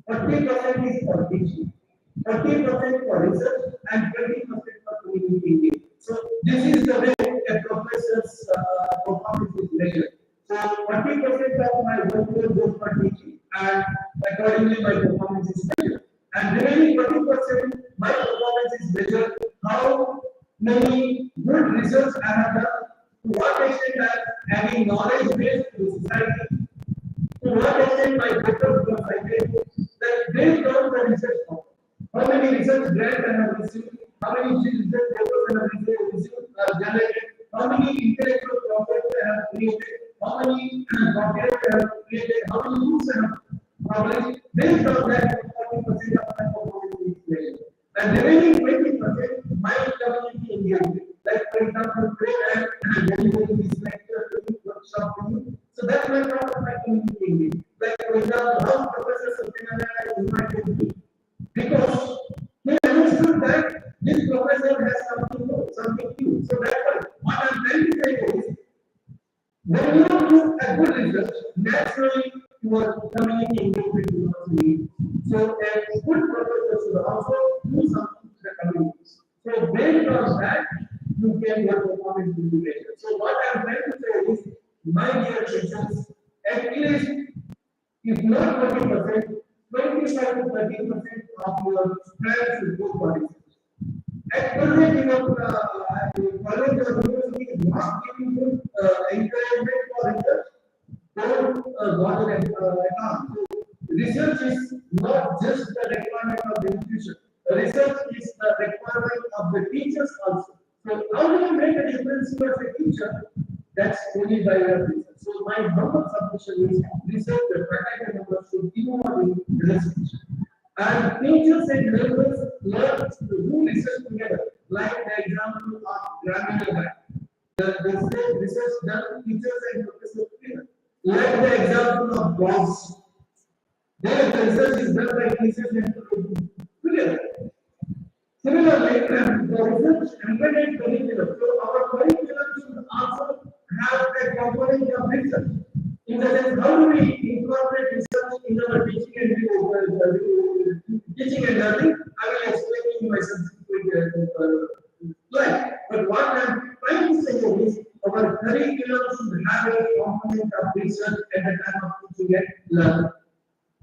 B: 40% is for teaching, 40% for research, and 20% for community engagement. So this is the way a professor's performance is measured. So 40% of my workload goes for teaching, and accordingly my performance is measured. And remaining 20%, my performance is measured how many good results I have done, to what extent I am having knowledge based to the society, to what extent my paper was cited, that based on the research form. How many research grants I have received, how many research papers I have generated, how many intellectual property I have created, how many copyrights I have created, how many books I have published. Based on that, 40% of my performance is measured. And the remaining 20%, my community engagement. Like for example, today I am delivering this lecture to you, workshop to you. So that's my part of my community engagement. Like for example, how Professor Satyanarayana invited me. Because he understood that this professor has something new, something new. So that's what I'm trying to say is, when you do a good research, naturally your community engagement will not lead. So a good professor should also do something to the community. So based on that, you can your performance will be better. So what I'm trying to say is, my dear teachers, at least if not 20%, 25 to 30% of your strength should go for research. At present, college or university is not giving you encouragement for research. Don't bother at all. So research is not just the requirement of the institution. Research is the requirement of the teachers also. So how do you make a difference as a teacher? That's only by your research. So my humble submission is research the faculty members should involve in research. And teachers and learners learn to do research together, like the example of Grammar Bank. The research done teachers and professors together. Like the example of blogs. There the research is done by teachers and professors together. Similarly, the research embedded curriculum. So our curriculum should also have a component of research. In the sense, how do we incorporate research in our teaching and reason I will explain in my subsequent slide. But what I'm trying to say is our curriculum should have a component of research at the time of teaching and learning.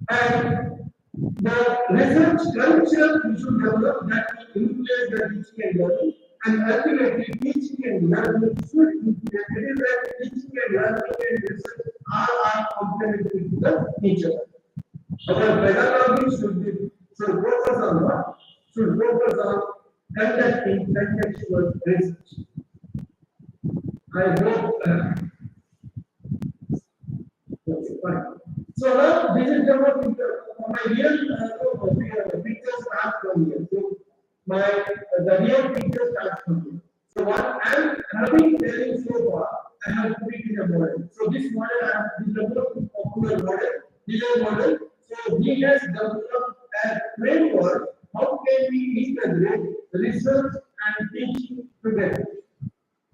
B: And the research culture we should develop that will influence the teaching and learning. And ultimately, teaching and learning should influence. It is that teaching and learning and research are complementary to the teacher. Our pedagogy should focus on what? Should focus on conducting contextual research. I hope. Okay, fine. So now this is my real picture starts from here. So the real picture starts from here. So what I'm having telling so far, I have put it in a model. So this model is the most popular model, design model. So he has developed a framework. How can we integrate research and teaching together?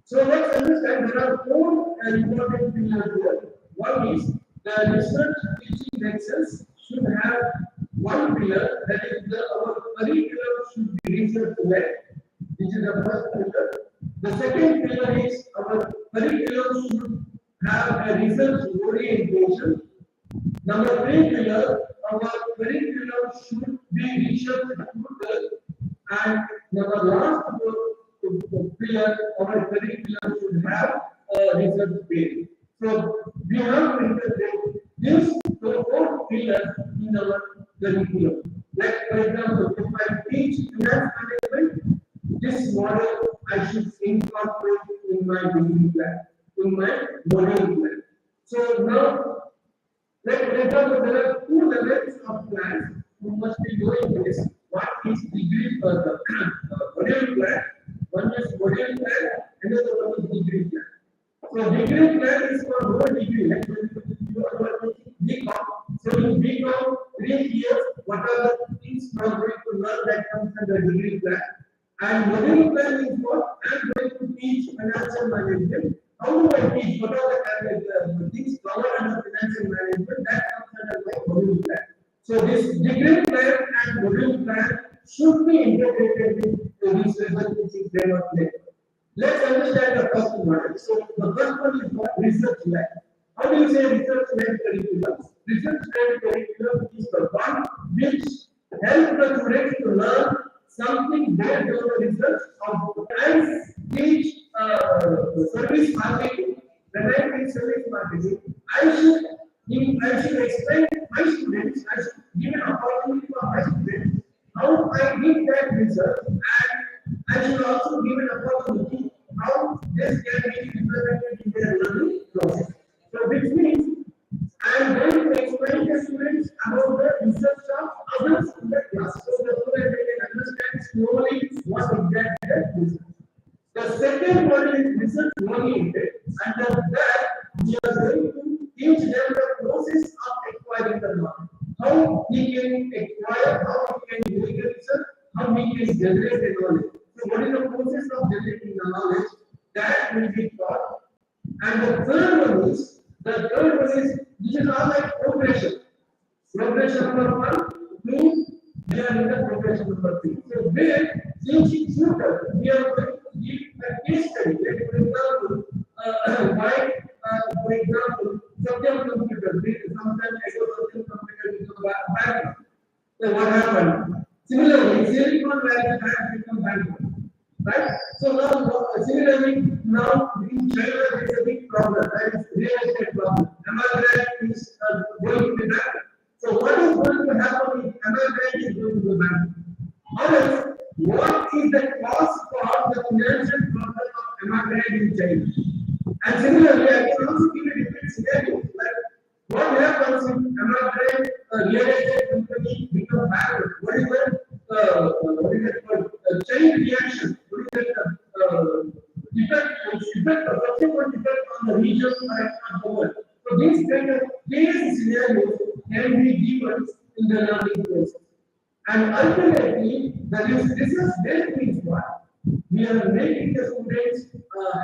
B: So let's understand there are four important pillars here. One is the research teaching nexus should have one pillar, that is our curriculum should be research led. This is the first pillar. The second pillar is our curriculum should have a research orientation. Number three pillar, our curriculum should be research rooted. And number last pillar, our curriculum should have a research base. So we have to integrate these four pillars in our curriculum. Like for example, if I teach finance management, this model I should incorporate in my degree plan, in my module plan. So now, like for example, there are two levels of plans you must be doing this. One is degree module plan, one is module plan, another one is degree plan. So degree plan is for whole degree, like you are taking BCom. So in BCom, 3 years, what are the things you are going to learn that comes under degree plan? And module plan is what I am going to teach financial management. How do I teach? What are the things covered under financial management that comes under my module plan? So this degree plan and module plan should be integrated with this research teaching framework later. Let's understand the first model. So the first one is what? Research led. How do you say research led curriculum? Research led curriculum is the one which helps the students to learn something based on the research of and teach service marketing. When I teach service marketing, I should explain to my students, I should give an opportunity for my students how I did that research, and I should also give an opportunity how this can be implemented in their learning process. So which means I am going to explain to students about the research of others in the class. So the student can understand slowly what exactly that is. The second one is research oriented, and that we are going to teach them the process of acquiring the knowledge. How he can acquire, how he can do the research, how he can generate the knowledge. So what is the process of generating the knowledge? That will be taught. And the third one is, this is all like progression. Progression number 1, 2, we are in the progression number 3. So where, since it's shooter, we are going to give a case study. Like for example, for example, subject computer, sometimes ecosystem computer become background. So what happened? Similarly, Silicon Valley has become bankrupt, right? So now, similarly, now in China there is a big problem. That is real estate problem. America is going to be bankrupt. So what is going to happen if America is going to be bankrupt? Or what is the cost for the financial problem of America in China? And similarly, I can also give a different scenario. Like what happens if America real estate company become bankrupt? What is the chain reaction? What is the subsequent effect on the region and on the world? So these kind of case scenarios can be given in the learning process. And ultimately, the research based means what? We are making the students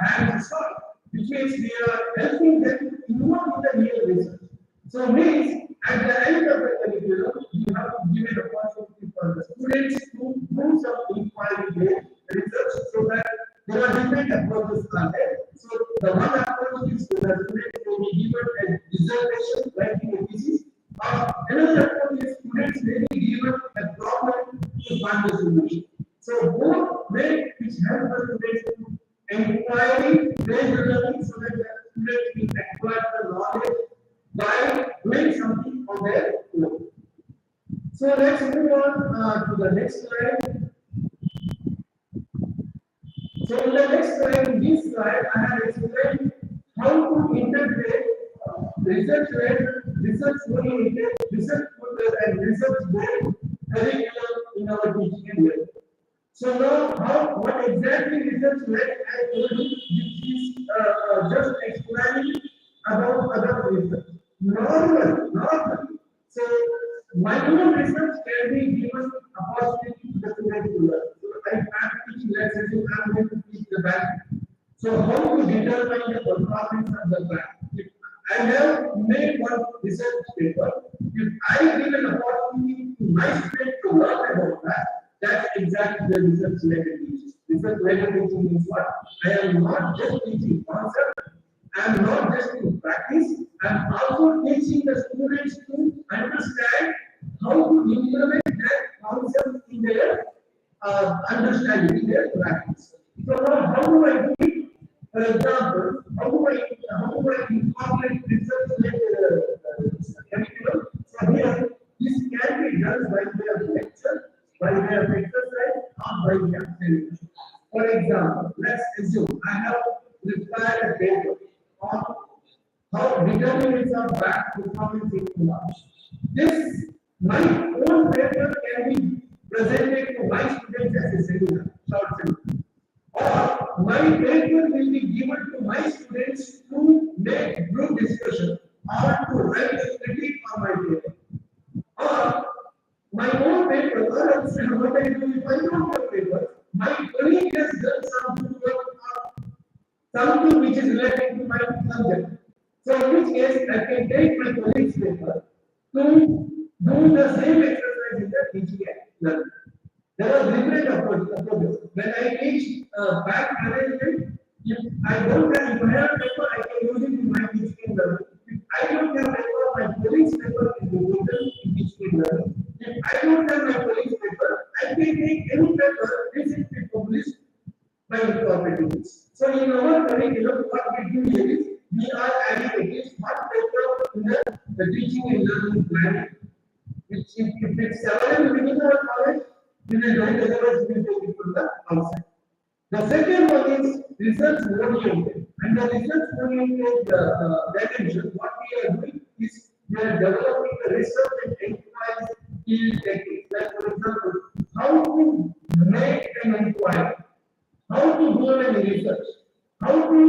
B: hands on, which means we are helping them to involve in the real research. So means at the end of the curriculum, you have to give an opportunity for the students to do some inquiry based research so that there are different approaches are there. So the one approach is the students will be given a dissertation writing a thesis. Another approach is students may be given a problem to find the solution. So both way which help the students to inquiry based learning so that the students will acquire the knowledge by doing something on their own. So let's move on to the next slide. So in the next slide, in this slide, I have explained how to integrate research-oriented, research-focused, and research-based curriculum in our teaching and learning. So now, what exactly research-led I told you, which is just explaining about other research. Normally. So manual research can be given opportunity to the student to learn. So I am teaching, let's say I'm going to teach the bank. So how to determine the performance of the bank? If I have made one research paper, if I give an opportunity to my student to learn about that, that's exactly the research-led teaching. Research-led teaching means what? I am not just teaching concept. I am not just in practice, I am also teaching the students to understand how to implement that concept in their understanding, in their practice. So now, how do I do it? For example, how do I incorporate research-led curriculum? So here, this can be done by way of lecture, by way of exercise, or by way of activity. For example, let's assume I have prepared a paper on how determinants of back performance in collage. This, my own paper can be presented to my students as a seminar, short seminar. Or my paper will be given to my students to make group discussion or to write a critique on my paper. Or my own paper, or else what I do if I don't have paper, my colleague has done some good work on something which is related to my subject. So in which case, I can take my colleague's paper to do the same exercise in the teaching and learning. There are different approaches. When I teach back management, if I don't have, if I have paper, I can use it in my teaching and learning. If I don't have paper, my colleague's paper can be used in teaching and learning. If I don't have my colleague's paper, I can take any paper which is published by incorporating this. So in our curriculum, what we do here is we are adding at least one paper in the teaching and learning planning. Which if it's available within our college, we will do it, otherwise we will take it from the outside. The second one is research oriented. And the research oriented dimension, what we are doing is we are developing the research and enterprise field techniques. Like for example, how to make an inquiry, how to do an research, how to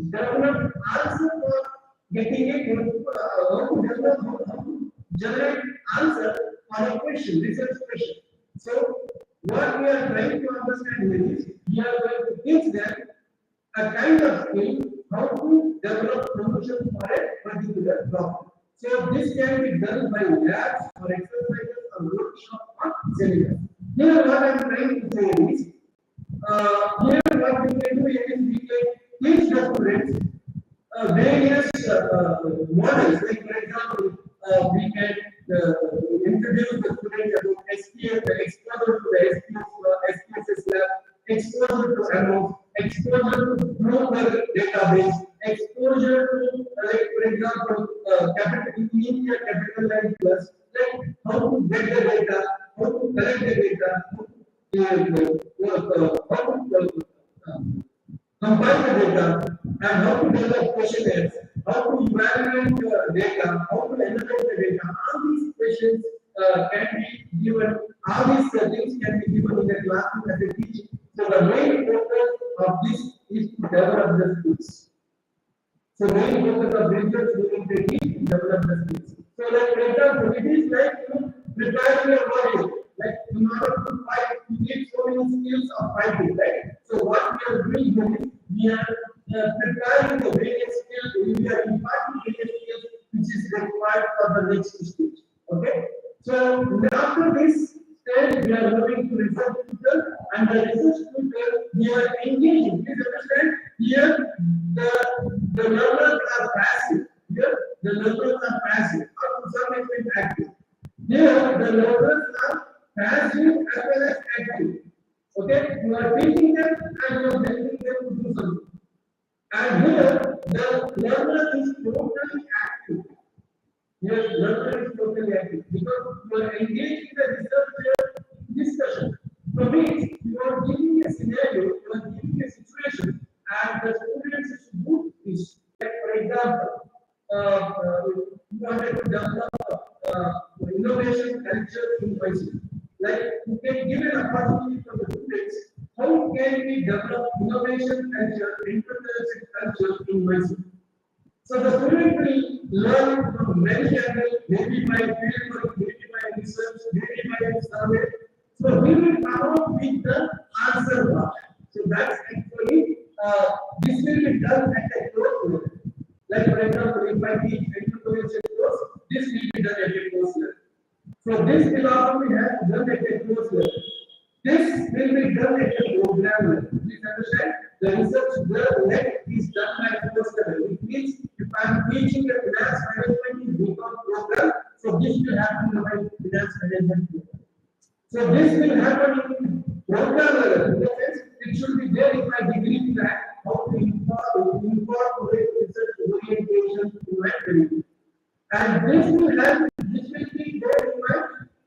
B: develop answer for getting it, how to generate answer for a question, research question. So what we are trying to understand here is we are going to teach them a kind of skill how to develop solution for a particular problem. So this can be done by labs or exercises or workshop or seminars. Here what I am trying to say is here what we can do is we can teach the students various models. Like for example, we can introduce the students about SPSS, the exposure to the SPSS lab, exposure to MOs, exposure to Bloomberg database, exposure to, like for example, capital capitalized plus, like how to get the data, how to collect the data, how to compile the data, and how to develop questionnaires, how to evaluate the data, how to analyze the data. All these questions can be given, all these things can be given in the classroom as a teaching. So the main focus of this is to develop the skills. So main focus of research is to develop the skills. So like for example, it is like preparing a model. Like in order to fight, you need so many skills of fighting, right? So what we are doing here is we are preparing the various skills, we are imparting various skills which is required for the next stage. Okay? So after this stage, we tutor and the research tutor, they are engaging. Please understand, here the learners are passive. Here the learners are passive, or to some extent active. Here the learners are passive as well as active. Okay, you are teaching them and you are helping them to do something. And here the learner is totally active. Here learner is totally active because you are engaged in the research discussion. So means you are giving a scenario, you are giving a situation, and the students should do this. Like for example, you wanted to develop innovation culture in Mysore. Like you can give an opportunity for the students. How can we develop innovation culture, entrepreneurship culture in Mysore? So the student will learn from many angles, maybe by field work, maybe by research, maybe by survey. So we will come up with the answer part. So that's actually this will be done at a course level. Like for example, if I teach entrepreneurship course, this will be done at a course level. So this philosophy has done at a course level. This will be done at a program level. Please understand, the research level is done at course level. It means if I am teaching a finance management in BCom program, so this will happen in my finance management program. So this will happen in program level. In the sense, it should be there in my degree track how to incorporate research orientation in my curriculum. And this will be there in my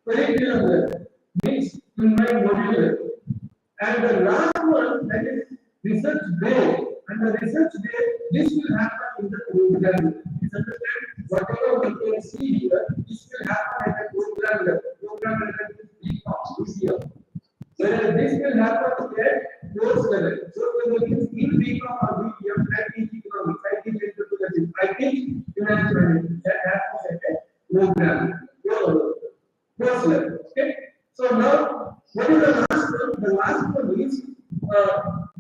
B: curriculum level, means in my module level. And the last one, that is research based, and the research based, this will happen in the program level. Please understand, whatever we can see here, this will happen at the program level. Program level is here. Whereas this will happen at course level. Course level means in BCom or BPM, I teach economics, I teach entrepreneurship, I teach finance management. That happens at a program course level. Okay. So now, what is the last one? The last one is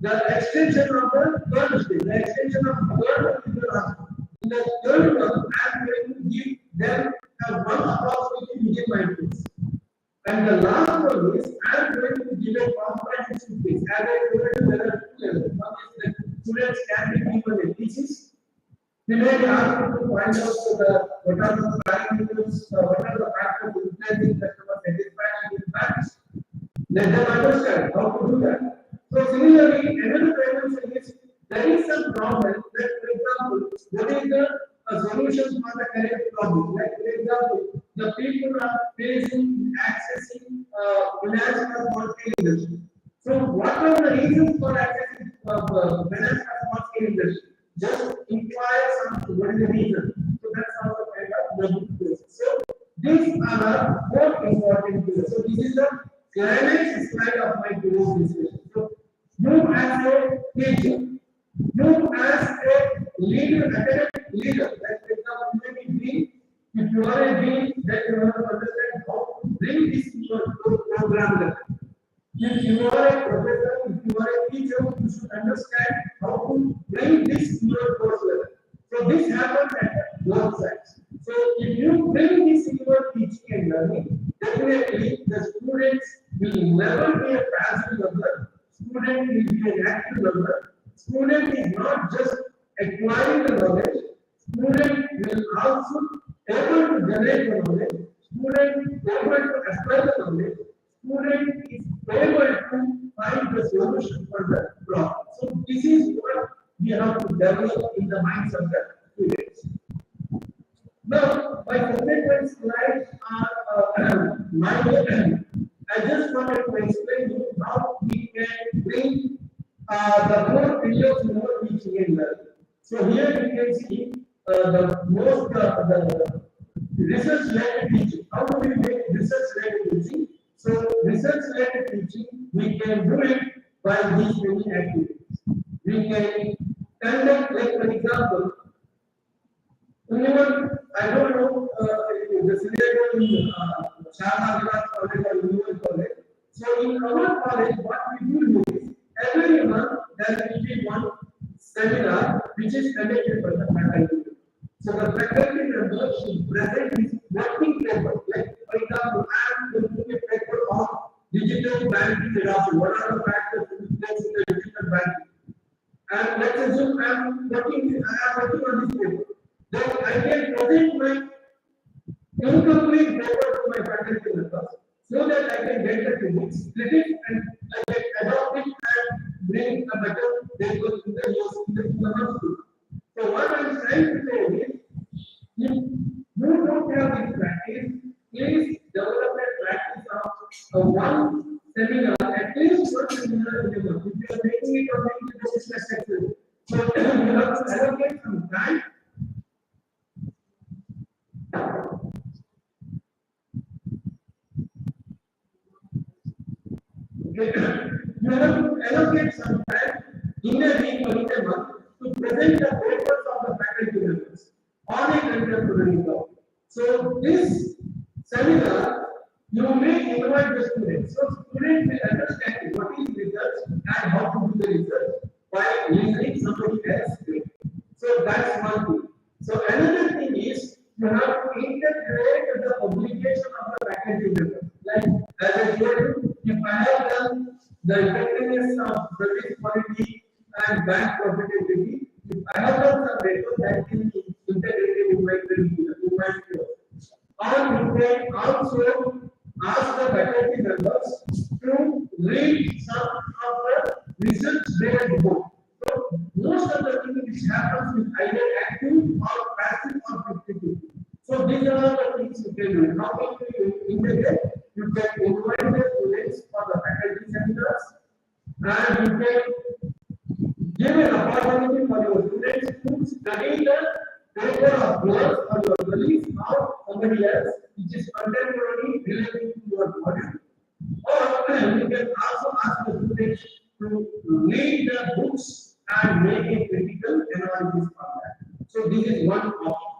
B: the extension of the third stage. The extension of the third one is the last one. In the third one, I am going to give them a one opportunity within my course. And the last one is I am going to give a comprehensive quiz. As I told you, there are two levels. One is that students can be given a thesis. They may be asked to find out what are the parameters, what are the factors influencing customer satisfaction in practice. Let them understand how to do that. So similarly, another dimension is there is some problem that, for example, what is the solution for the current problem? Like for example, the people are facing accessing finance for small scale industry. So what are the reasons for accessing finance for small scale industry? Just inquire something. What is the reason? So that's also kind of the process. So these are the four important pillars. So this is the climax slide of my today's discussion. So you as a teacher, you as a leader, academic leader, like for example, you may be dean. If you are a dean, then you have to understand how to bring this to your program level. If you are a professor, if you are a teacher, you should understand how to bring this to your course level. So this happens at both sides. So if you bring this in your teaching and learning, definitely the students will never be a passive learner. Student will be an active learner. Student is not just acquiring the knowledge. Student will also able to generate the knowledge. Student able to apply the knowledge. Student is able to find the solution for the problem. So this is what we have to develop in the minds of the students. Now, my subsequent slides are my I just wanted to explain you how we can bring the four pillars in our teaching and learning. So here you can see the research-led teaching. How do we make research-led teaching? So research-led teaching, we can do it by these many activities. We can conduct, like for example, I don't know the scenario in Shahnagarh College or Union College. So in our college, what we do is every month there will be one seminar which is conducted by the faculty. So the faculty members should present this working paper. Like for example, I am going to do a paper on digital banking students adoption? What are the factors influencing the digital banking? And let's assume I am working on this paper. Then I can present my incomplete paper to my faculty members so that I can get the critics, and I can adopt it and bring a better paper in the next school. So what I'm trying to say is, if you don't have this practice, please develop a practice of one seminar, at least one seminar in a month. If you are making it or making it business sector, so you have to allocate some time. You have to allocate some time in a week or in a month to present the papers of the faculty members on a contemporary topic. So this seminar, you may invite the students. So students will understand what is research and how to do the research by listening somebody else. So that's one thing. So another thing is you have to integrate the obligation of the faculty members. Like as I told you, if I have done the effectiveness of service quality and bank profitability, if I have done some data that can be integrated in my course. Or you can also ask the faculty members to read some of the research they have done. So most of the things which happens with either active or passive or 50-50. So these are the things you can do. How can you integrate? You can invite the students for the faculty seminars, and you can give an opportunity for your students to study the paper of yours or your colleagues or somebody else which is contemporary related to your module. Or you can also ask the students to read the books and make a critical analysis on that. So this is one option.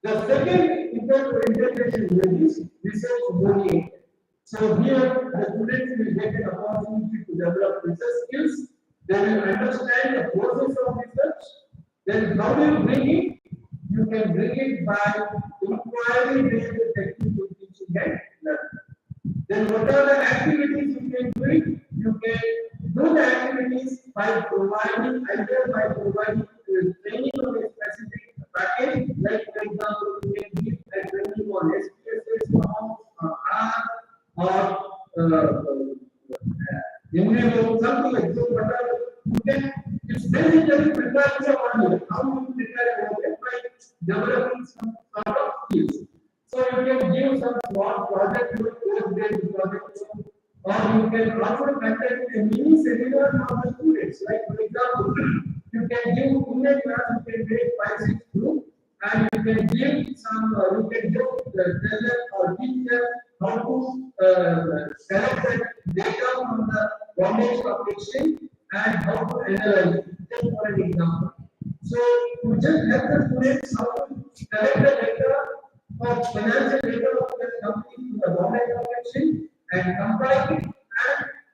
B: The second important integration is research oriented. So here the students will get an opportunity to develop research skills. They will understand the process of research. Then how do you bring it? You can bring it by inquiry-based technical teaching and learning. Then what are the activities you can do? You can do the activities by providing training on a specific package. Like for example, you can give a training on SPSS norms, R, or something like so. You can, it's basically preparing on you. How you prepare your by developing some sort of skills. So you can give some small project, course-based project, or you can also conduct a mini seminar for the students. Like for example, you can give in a class, you can make 5-6 groups, and you can give some, you can tell them or teach them how to collect the data from the Bombay Stock Exchange and how to analyze it. Just for an example. So you just help the students how to collect the data of financial data of the company to the Bombay Stock Exchange and compile it and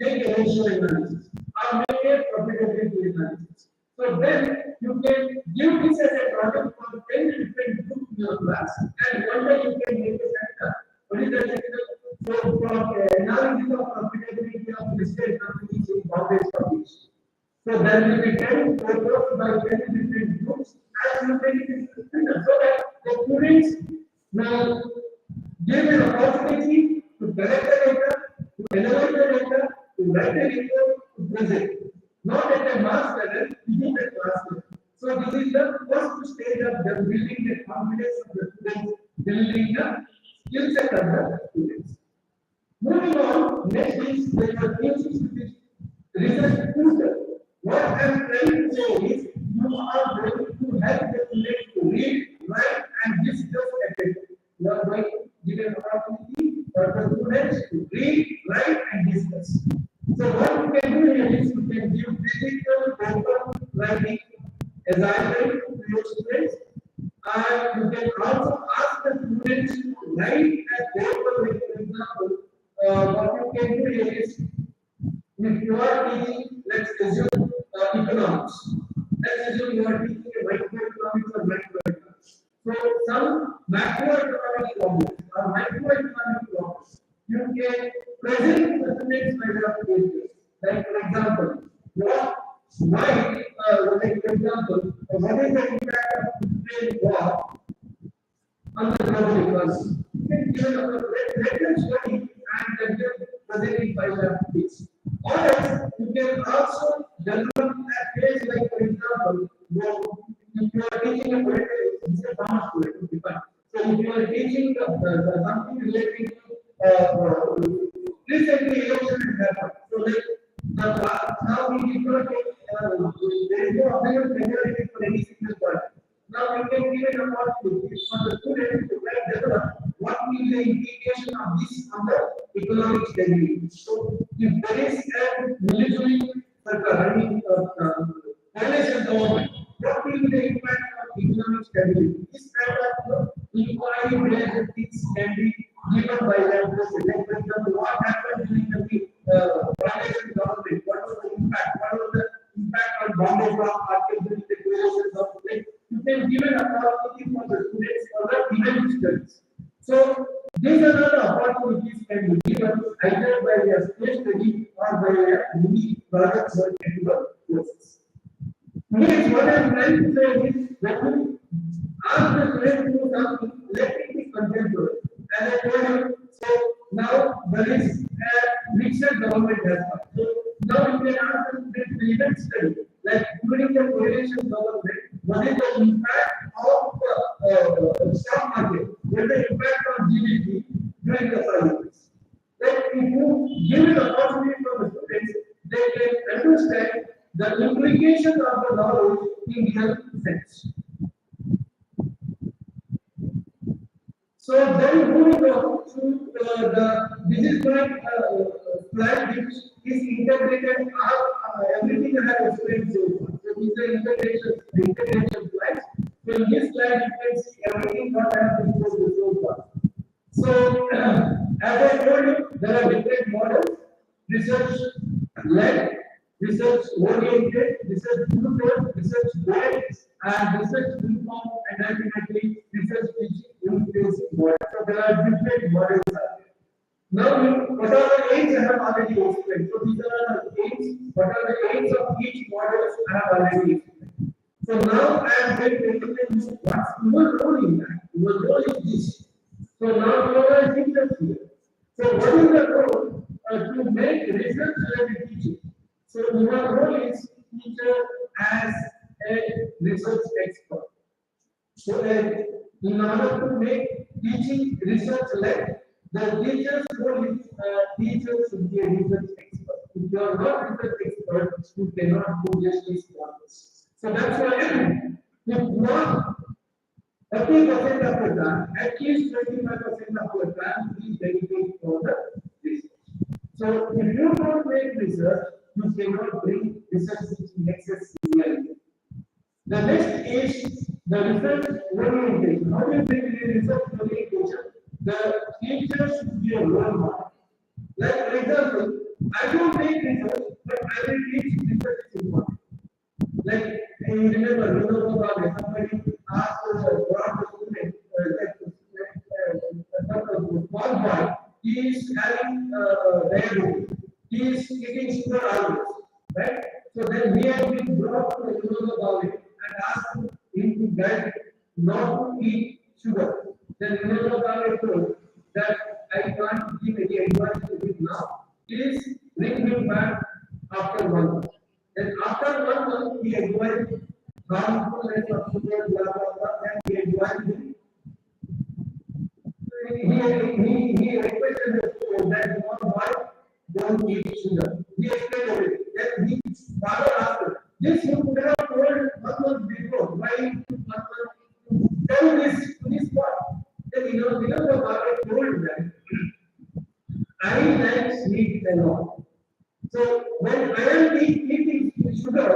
B: take a ratio analysis or make a profitability analysis. So then you can give this as a project for 10 different groups in your class, and one day you can make a sector. What is the sector? So for analysis of profitability of listed companies in Bombay Stock Exchange. So there will be 10 papers by 10 different groups, and you make it so that the students will give an opportunity to collect the data, to analyze the data, to write the report, to present. Not at a mass level, within the classroom. So this is the first stage of the building the confidence of the students, building the skill set of the students. Moving on, next is the institute research tutor. What I am trying to say is you are going to help the students to read, write, and discuss academic. You are going to give an opportunity for the students to read, write, and discuss. So what you can do here is you can give critical paper writing assignment to your students, and you can also ask the students to write a paper. Like for example, what you can do here is if you are teaching, let's assume economics. Let's assume you are teaching a microeconomics or macroeconomics. So some macroeconomic problems or microeconomic problems, you can present the students by the pages. Like for example, why, like for example, what is the impact of Ukraine war on the global economy? You can give let them study and let them present it by the page. Or else, you can also develop a page like for example, if you are teaching a political, it's a common student, so if you are teaching something related to recently election has happened. So like now we did not take there is no available majority for any single party. Now we can give an opportunity for the students to try develop what will be the implication of this on the economic stability. So if there is a military I mean coalition government, what will be the impact of economic stability? This kind of inquiry where things can be given by the president. Like for example, what happened during the coalition government? What was the impact? What was the impact on Bombay Block market during the coalition government? You can give an opportunity for the students for the event studies. So these are the opportunities can be given either by a state study or by a mini project work into the courses. Means what I am trying to say is that we ask the students to do something, let it be contemporary. As I told you, so now there is a mixed government has come. So now you can ask the students to even study, like during the coalition government, what is the impact of the stock market? What is the impact on GDP during the 5 years? Like if you give an opportunity for the students, they can understand the implication of the knowledge in real sense. So then moving on to this is my slide which is integrated everything I have explained so far. So these are integration slides. So in this slide you can see everything what I have discussed so far. So as I told you, there are different models: research led, research oriented, research tutored, research guided, and research informed, and ultimately research teaching use-based model. So there are different models out there. Now, what are the aims I have already explained? So these are the aims. What are the aims of each model I have already explained. So now I am going to explain you what's your role in that. Your role is this. So now you are teachers here. So what is the role to make research related teaching? So your role is teacher as a research expert. So in order to make teaching research led, the teacher's role is teacher should be a research expert. If you are not research expert, you cannot do justice for this. So that's why if not 30% of the time, at least 25% of the time is dedicated for the research. So if you don't make research, you cannot bring research teaching excess reality. The next is the research orientation. How do you bring the research orientation? The teacher should be a role model. Like for example, I don't make research, but I will teach research is important. Like you remember, somebody asked the student, a small boy, he is having diabetes, he is eating sugar always, right? So then we have been brought to the and asked him to guide not to eat sugar. Then told that I can't give any advice to him now. Please bring him back after 1 month. Then after 1 month, he advised harmfulness of sugar, blah blah blah, and he advised him. He requested that one boy don't eat sugar. He explained it. Then his father asked him, this you could have told 1 month before. Why 1 month? Tell this to this boy. Then the father told that I like sweet a lot. So when I am eating sugar,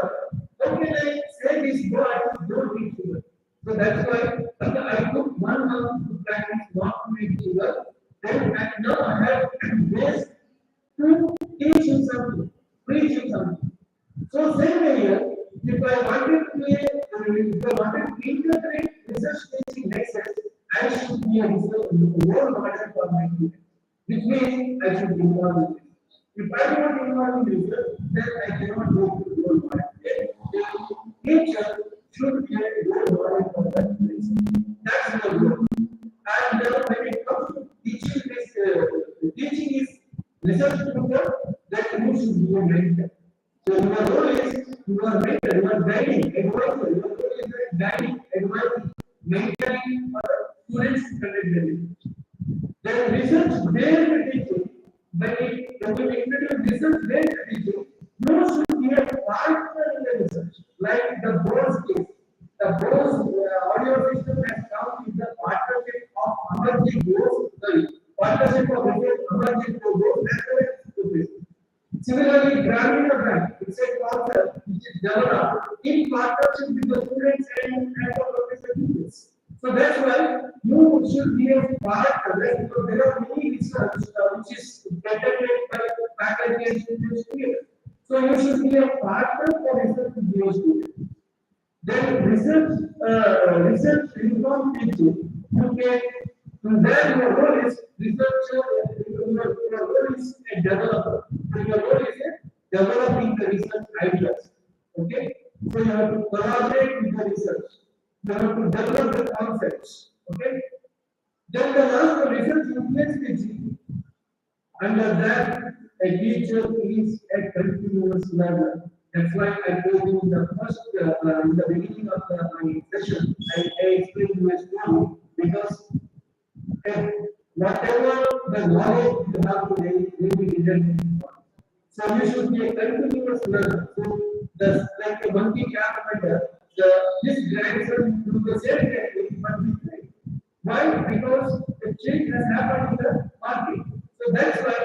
B: how can I say this boy don't eat sugar? So that's why I took 1 month to practice not to eat sugar. Then now I have ways to teach him something, preach him something. So same way here, if I wanted to integrate research teaching lessons, I should be a role model for my students. which means I should involve in research. If I don't involve in research, then I cannot go to the role model. Teacher should be a role model for that research. That's the goal. And when it comes to teaching is research tutor, then you should be a mentor. So your role is you are mentor, you are guiding, advisor. Your role is guiding, advising, mentoring students to conduct their research. Then research-based teaching, when we introduce research-based teaching, you should be a partner in the research. Like the Bose case, the Bose audio system has come with the partnership of Amarjit Bose, partnership of research Amarjit Bose as well as Bose. Similarly, Grameen Bank, it's a concept which is developed in partnership with the students and the professors. So that's why you should be a partner, right? Because there are many research which is conducted by faculty and students here. So you should be a partner for research with your students. Then research informed teaching. You can then your role is researcher. Your role is a developer. So your role is a developing the research ideas. Okay. So you have to collaborate with the research. You have to develop the concepts. Okay. Then the last research influence teaching. Under that, a teacher is a continuous learner. That's why I told you in the first, in the beginning of my session, I explained you a story because whatever the knowledge you have today will be hidden. So you should be a continuous learner. So like a monkey carpenter, this grandson do the same technique but different. Why? Because the change has happened in the market. So that's why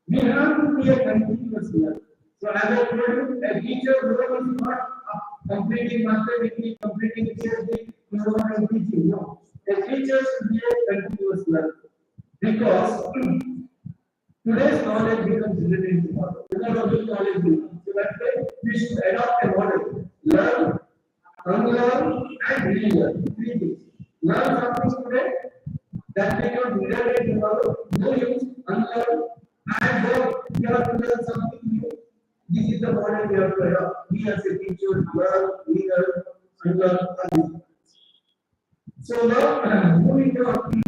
B: we have to be a continuous learner. So as I told you, a teacher's role is not completing master degree, completing PhD, and teaching. No. A teacher should be a continuous learner. Because today's knowledge becomes related tomorrow. Tomorrow knowledge becomes. So that's why we should adopt a model. Learn, unlearn, and relearn. Three things. Learn something today that becomes relevant tomorrow. No use, unlearn, and then you have to learn something new. This is the model we have to adopt. We as a teacher learn, relearn, unlearn. So now, moving on.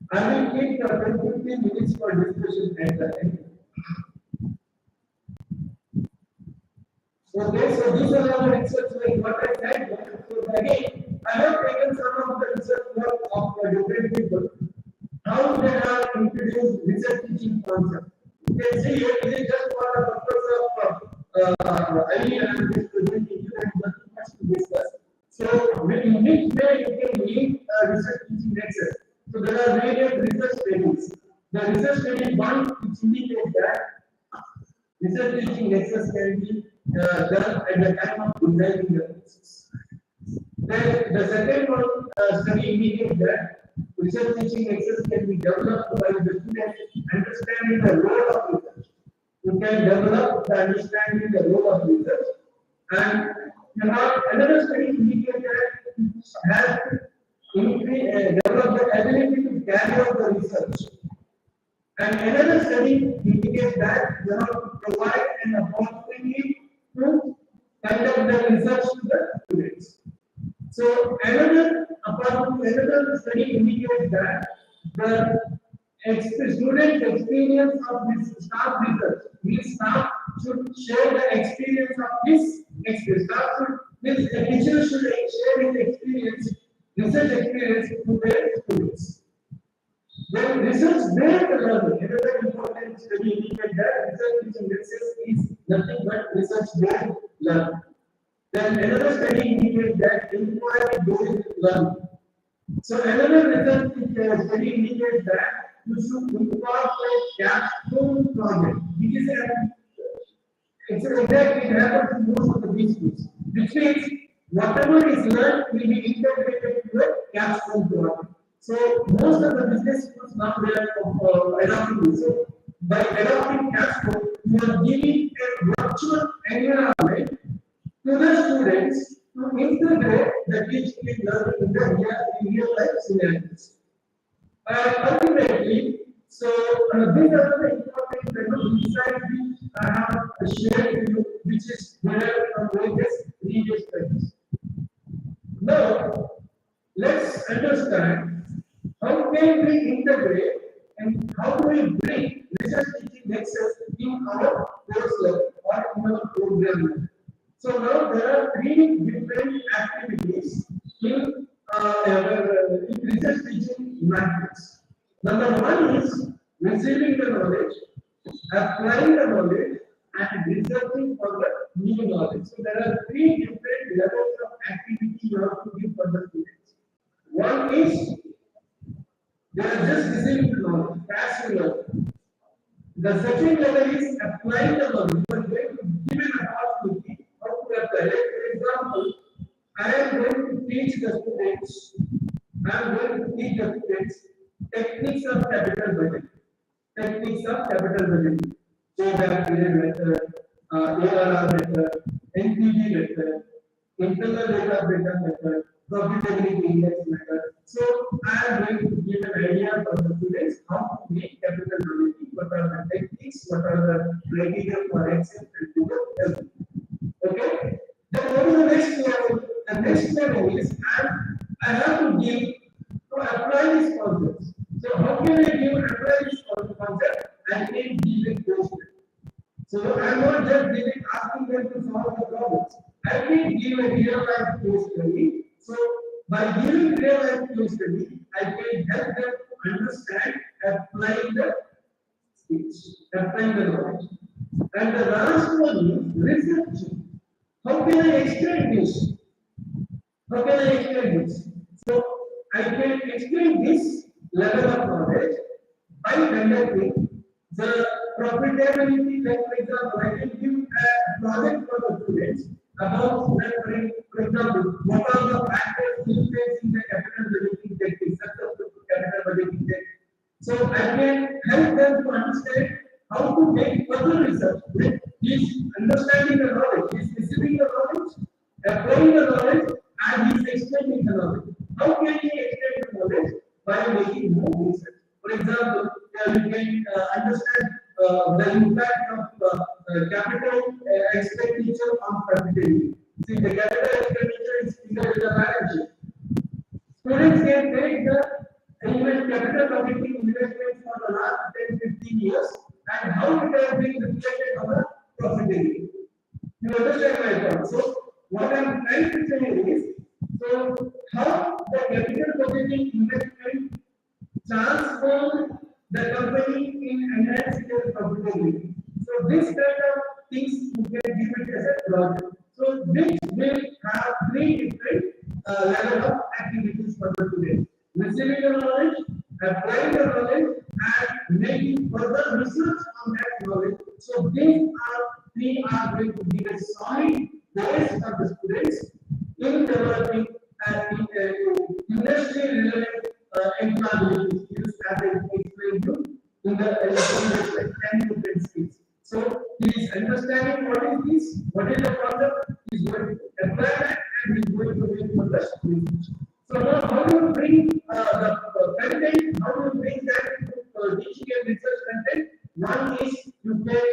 B: I will keep 10-15 minutes for discussion at the end. Okay, so these are all the research like what I said. So again, I have taken some of the research work of different people. How they have introduced research teaching concept. You can see here, it is just for the purpose of idea and this presenting you and nothing much to discuss. So, in which way you can lead research teaching lecture. So, there are various research studies. The research study one which indicates that research teaching lectures can be done at the time of designing the courses. Then the second one study indicates that research teaching lectures can be developed by the students understanding the role of research. You can develop the understanding the role of research. And you have another study indicates that has developed the ability to carry out the research. And another study indicates that you have to provide an opportunity to conduct the research to the students. So another study indicates that the student experience of this staff research, means staff should share the experience of this experience. This teacher should share his experience, research experience to their students. Then research-based learning, another important study indicates that research teaching lectures is nothing but research-based learning. Then another study indicates that inquiry-based learning. So another research study indicates that you should incorporate capstone project. This is exactly it happens in most of the business, which means whatever is learned will be integrated to a capstone project. So most of the business schools now they are adopting this. So by adopting capstone, you are giving a virtual environment to the students to integrate the teaching and learning in the real life scenarios. Ultimately, so these are the important insights which I have shared with you, which is derived from various previous studies. Now, let's understand how can we integrate and how do we bring research teaching nexus in our course level or in our program level. So now there are three different activities in research teaching matrix. Number one is receiving the knowledge, applying the knowledge, and researching for the new knowledge. So there are three different levels of activity you have to give for the students. One is they are just receiving the knowledge, passive learning. The second level is applying the knowledge. You are going to give an opportunity how to apply. Like for example, I am going to teach the students. I am going to teach the students techniques of capital budgeting. Techniques of capital budgeting. Payback period method, ARR method, NPV method, internal rate of return method, profitability index method. So I am going to give an idea for the students how to make capital budgeting, what are the techniques, what are the criteria for Excel and Google. Okay? Then what is the next level? The next level is I have to give to apply these concepts. So how can I give apply this concept? I can give a question. So I'm not just giving asking them to solve the problems. I can give a real life case study. So by giving real life case study, I can help them to understand applying the speech, applying the knowledge. And the last one is researching. How can I explain this? How can I explain this? So I can explain this level of knowledge by conducting the profitability. Like for example, I can give a project for the students about, for example, what are the factors influencing the capital budgeting technique, successful capital budgeting technique. So I can help them to understand how to make further research. He's understanding the knowledge, he's receiving the knowledge, applying the knowledge, and he's explaining the knowledge. How can he explain the knowledge? By making more research. For example, you can understand the impact of capital expenditure on profitability. See, the capital expenditure is figured in the balance sheet. Students can take the capital committing investments for the last 10-15 years and how it has been reflected on the profitability. You understand my point? So, what I am trying to say is, so how the capital budgeting investment transform the company in enhancing their profitability. So this kind of things you can give it as a project. So this will have three different level of activities for the students: receiving the knowledge, applying the knowledge, and making further research on that knowledge. So these three are going to give a solid base for the students in developing industry relevant employability skills as I explained you in the previous slide, 10 different skills. So he is understanding what is this, what is the concept, he is going to apply that, and he is going to make for the research. So now how do you bring the content, how do you bring that into teaching and research content? One is you can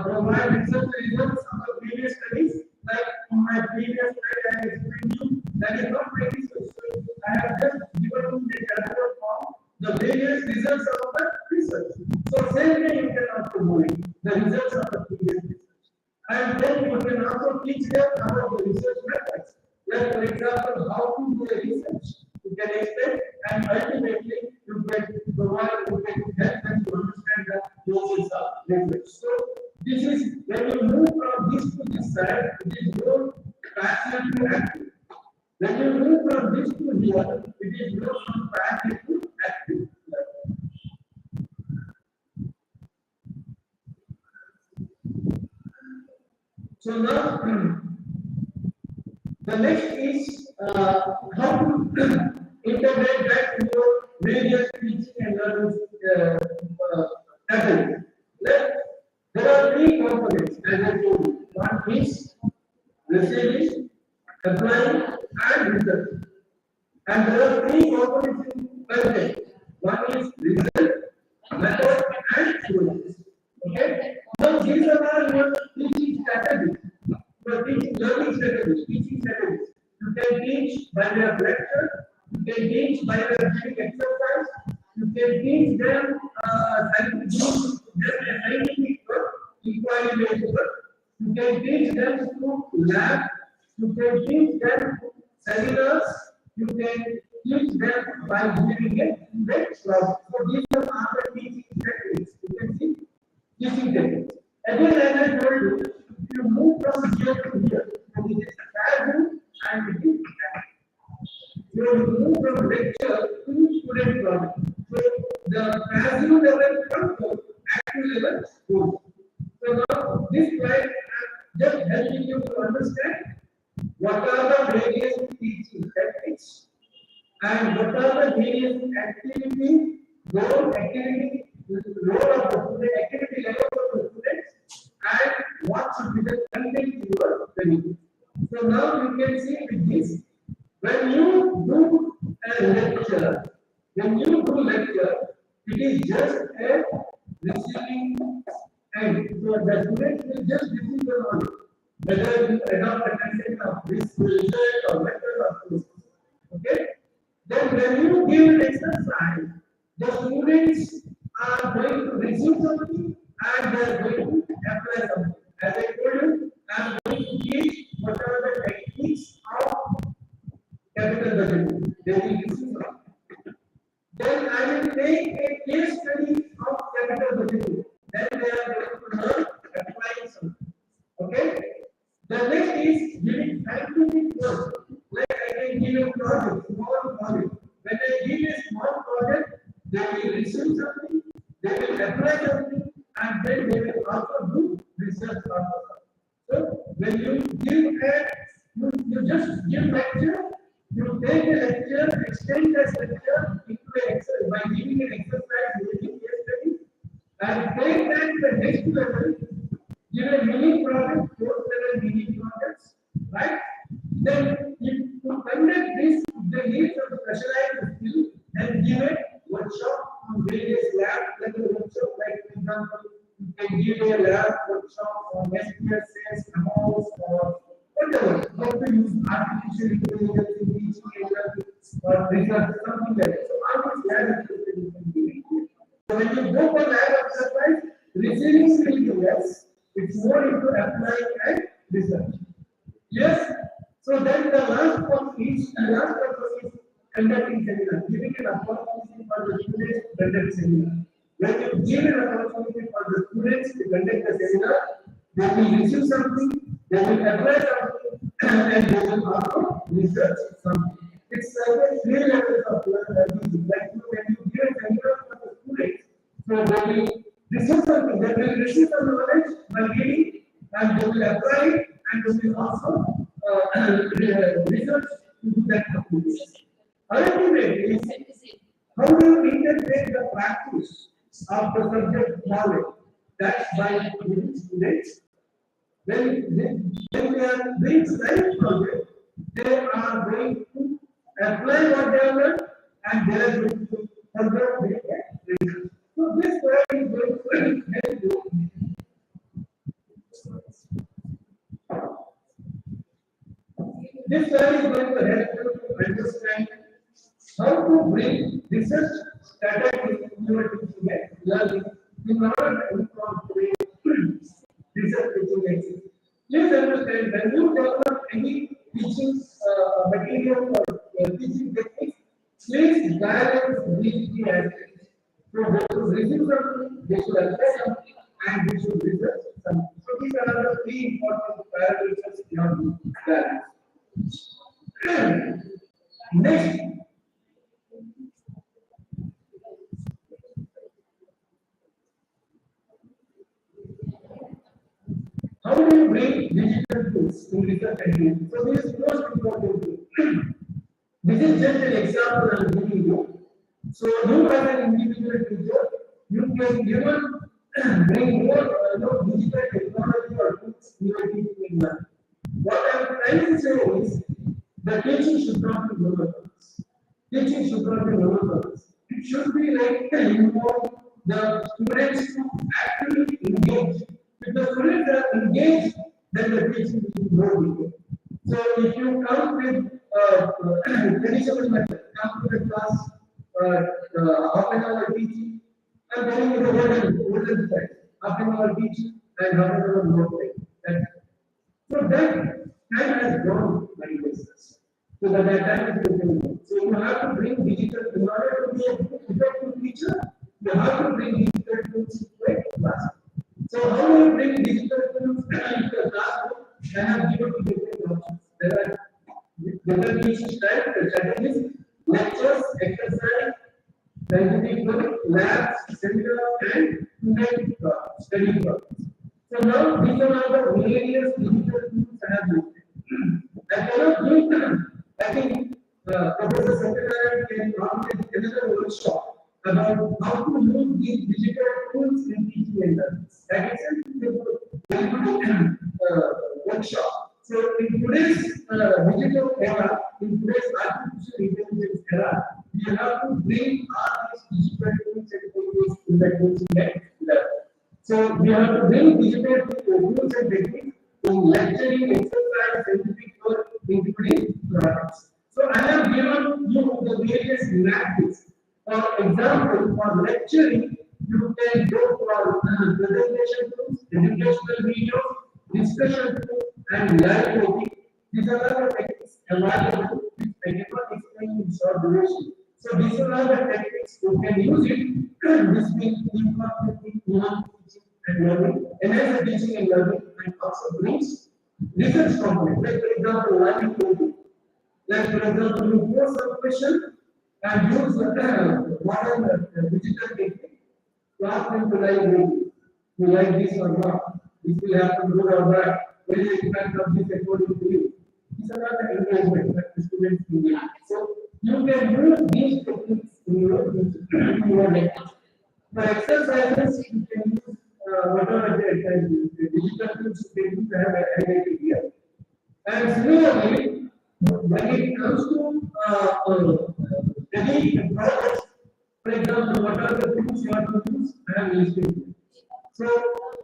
B: provide research results of the previous studies. Like in my previous slide, I explained you that is not my research. So I have just given you the calculator form, the various results of the research. So same way you can also do it, the results of the previous research. And then you can also teach them about the research methods. Like for example, how to do a research. You can explain, and ultimately you can provide, you can help them to understand the process of research. So this is when you move from this to this side, it is more passive to active. When you move from this to here, it is more from passive to active. So now the next is how to integrate that in your various teaching and learning methods. There are three components as I told you. One is receiving, applying, and research. And there are three components in content. One students. Okay? Now these are your teaching strategies. Your teaching learning strategies, teaching strategies. You can teach by their lecture, you can teach by their giving exercise, you can teach them scientific work, inquiry based work, you can teach them through lab, you can teach them seminars, you can teach them by giving it workshops. So these are the teaching techniques. You can see teaching techniques. Again, as I told you, if you move from here to here, so it is passive and it is active. So you move from lecture to student project. So the passive level comes to active level goes. So now this slide just helping you to understand what are the various teaching techniques and what are the various activities, role of the student, activity levels of the students, and what should be the content you are studying. So now you can see with this, when you do a lecture, it is just a receiving end. So the students will just receive the knowledge, whether you adopt the content of this result or method or this. Okay? Then when you give an exercise, the students are going to receive something and they are going to apply something. As I told you, I am going to teach what are the techniques of capital budgeting. They will receive something. Then I will take a case study of capital budgeting. Then they are going to learn applying something. Okay? The next is giving scientific work. Like I can give a project, small project. When I give a small project, they will receive something, they will apply something, and then they will also do research also. So when you give you just give lecture, you take a lecture, extend that lecture into an exercise by giving an exercise, giving case study, and take that to the next level. Give a mini project, 4-7 mini projects, right? Then, if to conduct this, they need some specialized skill and give a workshop on various labs, like a workshop, like for example, you can give a lab workshop on SPSS, amounts, or whatever, how to use artificial intelligence in teaching or research, something like that. So, all these lab exercises you can give. So, when you go for lab exercise, receiving skill is less. It's more into applying and research. Yes. So then the last purpose is conducting seminar, giving an opportunity for the students to conduct seminar. When you give an opportunity for the students to conduct the seminar, they will receive something, they will apply something, and they will also research something. It's like a 3 levels of learning. Like when you give a seminar for the students, so they will receive something, they will receive some knowledge by reading, and they will apply it, and they will also research into that conclusion. Ultimately, how do you integrate the practice of the subject knowledge? That's by giving students. When they are doing science project, they are going to apply what they have learned, and they are going to further make a research. So this way is going to help you. This slide is going to help you to understand how to bring research strategies in your teaching and learning in order to incorporate research teaching exercises. Please understand when you develop any teaching material or teaching techniques, please balance these three aspects. So they should receive something, they should apply something, and they should research something. So these are the three important parameters you have to balance. Next, how do you bring digital tools to research and teaching? So this is most important thing. This is just an example I am giving you. So you as an individual teacher, you can even bring more digital technology or tools in your teaching environment. What I am trying to say is the teaching should not be monotonous. Teaching should not be monotonous. It should be like involved the students to actually engage. If the students are engaged, then the teaching will be more deeper. So if you come with traditional method, come to the class, half an hour teaching, and then you know olden side, half an hour teaching and half an hour more time. So that time has gone very business. So that time is becoming. So you have to bring digital in order to be a effective teacher. You have to bring digital tools to a class. So how do you bring digital tools into a classroom? I have given you different options. There are different teaching styles, the strategies, lectures, exercise, scientific work, labs, seminars, and student study problems. So now these are all the various digital tools I have used. I cannot use them. I think Professor Satyanarayana can organize another workshop about how to use these digital tools in teaching and learning. That is a very good workshop. So in today's digital era, in today's artificial intelligence era, we have to bring all these digital tools and techniques in the teaching and learning. So we have to bring digital tools and techniques in lecturing, exercise, scientific work, including products. So I have given you the various methods. For example, for lecturing, you can go for presentation tools, educational videos, discussion tools, and live coding. These are all the techniques available which I cannot explain in short duration. So these are all the techniques you can use it. This will incorporate teaching and learning, enhance the teaching and learning, and also brings research component. Like for example, live coding. Like for example, you post a question and use the modern digital technique to ask them to like you like this or not. This will happen good or bad. What is the impact of this according to you? These are not the engagement that the students need. So you can use these techniques in your lecture. For exercises, you can use whatever the digital tools you can use to have an idea. And similarly, when it comes to study projects, for example, what are the tools you have to use? I am listing. So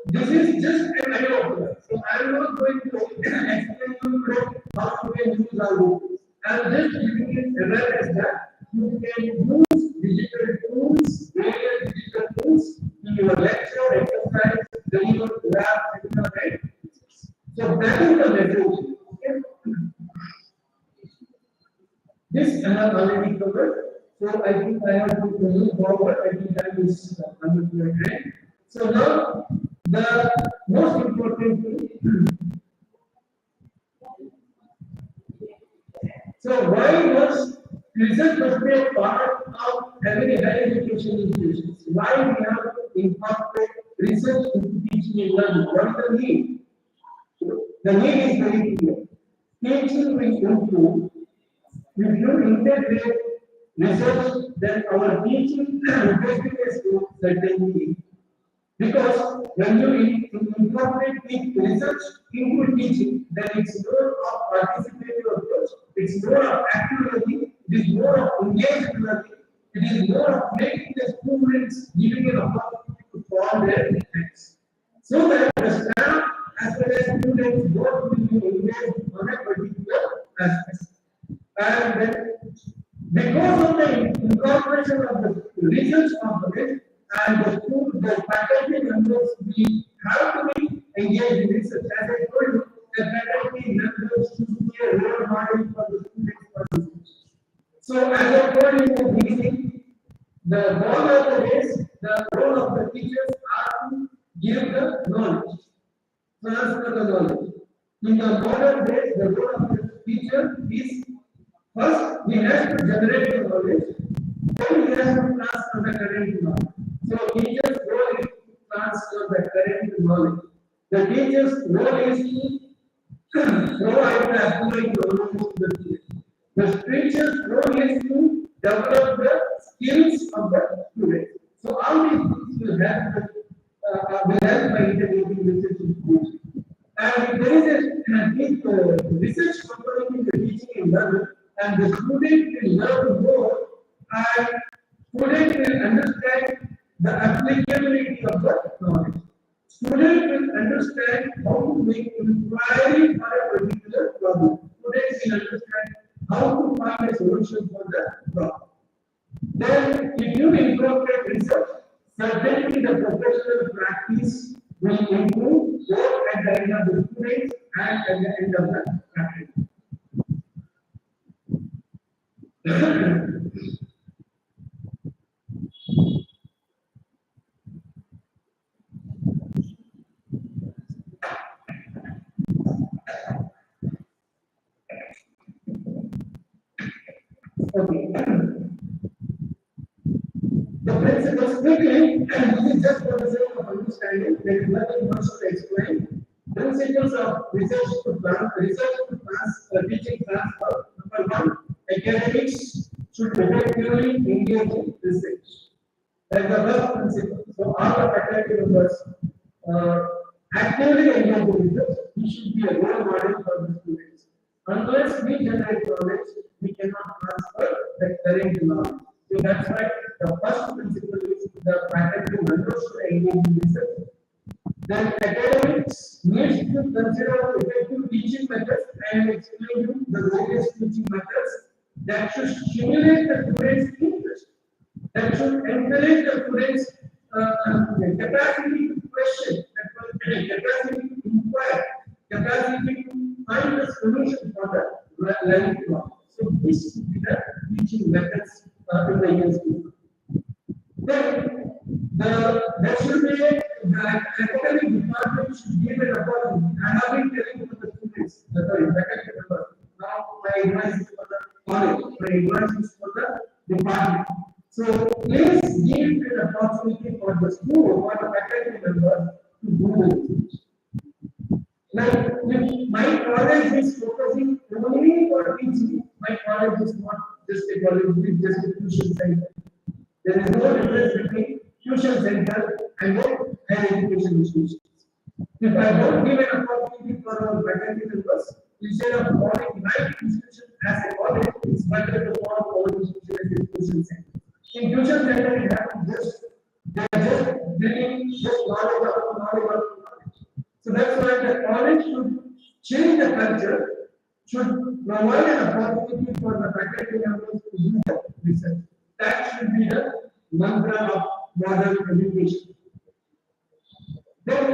B: this is just an idea. So I am not going to explain to you how you can use our tools. I am just giving you awareness that you can use digital tools, various digital tools in your lecture, exercise, study, lab, seminar, right? So that is the message. Okay? This I have already covered. So I think I have to move forward. I think that is under your hand. So now the most important thing. So why must research must be a part of every higher education institutions? Why we have to incorporate research into teaching and learning? What is the need? The need is very clear. Teaching will improve if you integrate research, then our teaching effectiveness will certainly. Because when you incorporate research into teaching, then it's more of participative approach, it's more of active learning, it is more of engaged learning, it is more of making the students giving an opportunity to form their defense. So that the staff as well as students both will be engaged on a particular aspect. And then because of the incorporation of the research component and the faculty members, we have to be engaged in research. As I told you, the faculty members should be a role model for the students for research. So as I told you in the beginning, the goal of the race, the role of the teachers are to give the knowledge, transfer the knowledge. In the modern days, the role of the teacher is first, he has to generate the knowledge, then he has to transfer the current knowledge. So, teacher's role is to transfer the current knowledge. The teacher's role is to provide the accurate knowledge to the student. The teacher's role is to develop the skills of the student. So, all these things will help by integrating research into teaching. And there is a big research component in the teaching and learning, and the student will learn more, and student will understand the application Student will understand how to make inquiry for a particular problem. Students will understand how to find a solution for the problem. Then, if you incorporate research, certainly the professional practice will improve both at the end of the students and at the end of the faculty. Okay. The principles quickly, and this is just for the sake of understanding, there is nothing much to explain. Principles of teaching transfer. Number one, academics should effectively engage in research. That is the first principle. So all the faculty members actively engage in research. We should be a role model for the students. Unless we generate knowledge, we cannot transfer the current knowledge. So that's why the first principle is the faculty members should engage in research. Then academics needs to consider effective teaching methods and explain you the various teaching methods that should stimulate the students' interest, that should encourage the students' capacity to question, capacity to inquire, capacity to find the solution for the learning problem. So this should be the teaching methods in the Indian school. Then there should be the academic department should give an opportunity. I have been telling to the students, sorry, faculty members. Now my advice is for the college, my advice is for the department. So please give an opportunity for the school, for the faculty members to do the research. Like if my college is focusing only on teaching, my college is not just a college, it is just a tuition center. There is no difference between tuition center and higher education institutions. If I don't give an opportunity for our faculty members, instead of calling my institution as a college, it's better to call our institution as a tuition center. In tuition center, it happens just they are just bringing just knowledge of knowledge. So that's why the college should change the culture, should provide an opportunity for the faculty members to do the research. That should be the mantra of modern education. Then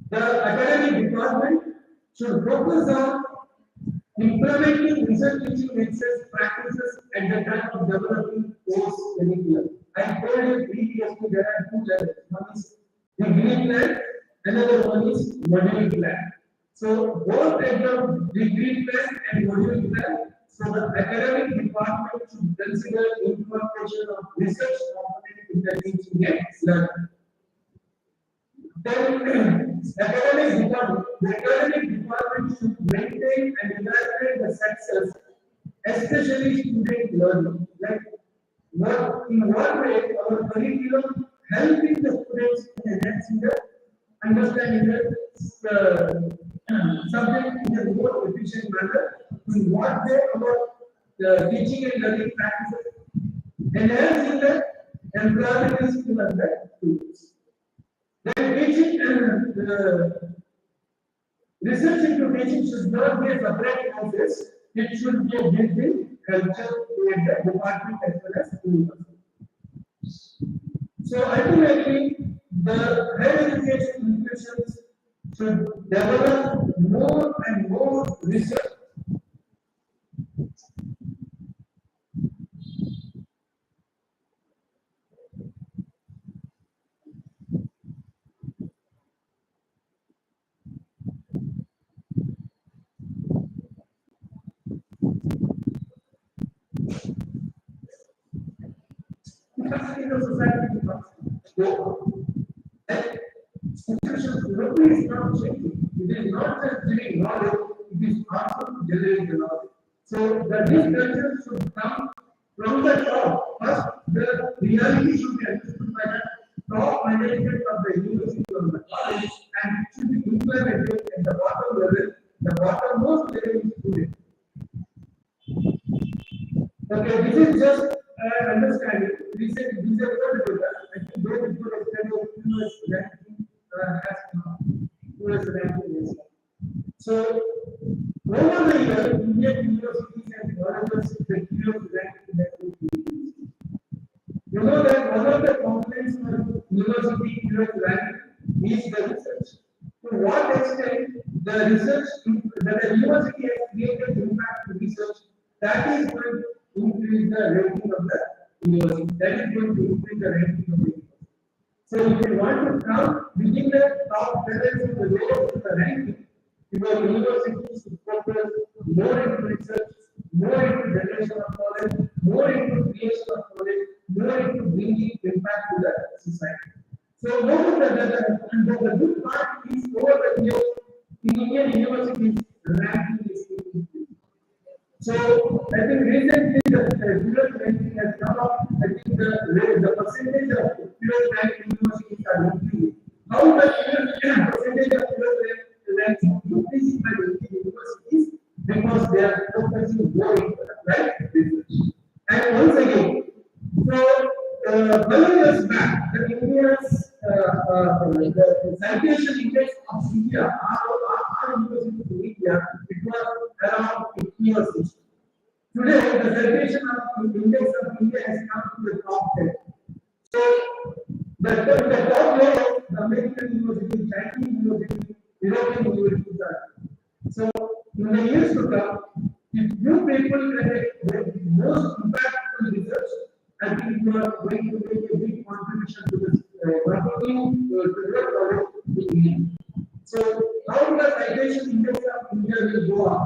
B: the academic department should focus on implementing research teaching methods practices at the time of developing course curriculum. I told you previously there are two levels. One is degree plan, another one is module plan. So both at the degree plan and module plan, so the academic department should consider incorporation of research component in the teaching and learning. Then the academic department should maintain and evaluate the success, especially student learning. Like in what way our curriculum helping the students in enhancing the understanding the subject in a more efficient manner. In what way our the teaching and learning practices enhancing the employment skill of the students. Then teaching research into teaching should not be a separate process. It should be a built-in culture in the department as well as university. So ultimately, the higher education institutions should develop more and more research. Capacity of society becomes low. Institutions locally is not changing. It is not just giving knowledge, it is also generating the knowledge. So the discussion should come from the top. First, the reality should be understood by the top management of the university or the college, and it should be implemented at the bottom level, the bottommost level is student. Okay, this is just understanding. This is what I think very good example of US ranking has come. US ranking is come. So, over the years, Indian universities and colleges, the US ranking has been increased. You know that one of the complaints of university US ranking is the research. To what extent the research that the university has created impact to research, that is going to increase the rating of the university. That is going to increase the rating of the university. So if you want to come within the top 10 of the lowest of the ranking, your universities should focus more into research, more into generation of knowledge, more into creation of knowledge, more into bringing impact to the society. So what is the good part is over the years in Indian universities ranking is increasing. So I think recently the US ranking has come up. I think the percentage of US ranking universities are increasing. How much percentage of US ranking increasing by the universities because they are focusing more on right research. And once again, so 12 years back, the India's the citation index of India, our university in India, it was around 50 or 60. Today, the citation of the index of India has come to the top 10. So, the top list, American university, Chinese university, European universities are. So, in the years to come, if you people can make most impactful research, I think you are going to make a big contribution to this, not only to your college, to India. So, how the citation index of India will go up?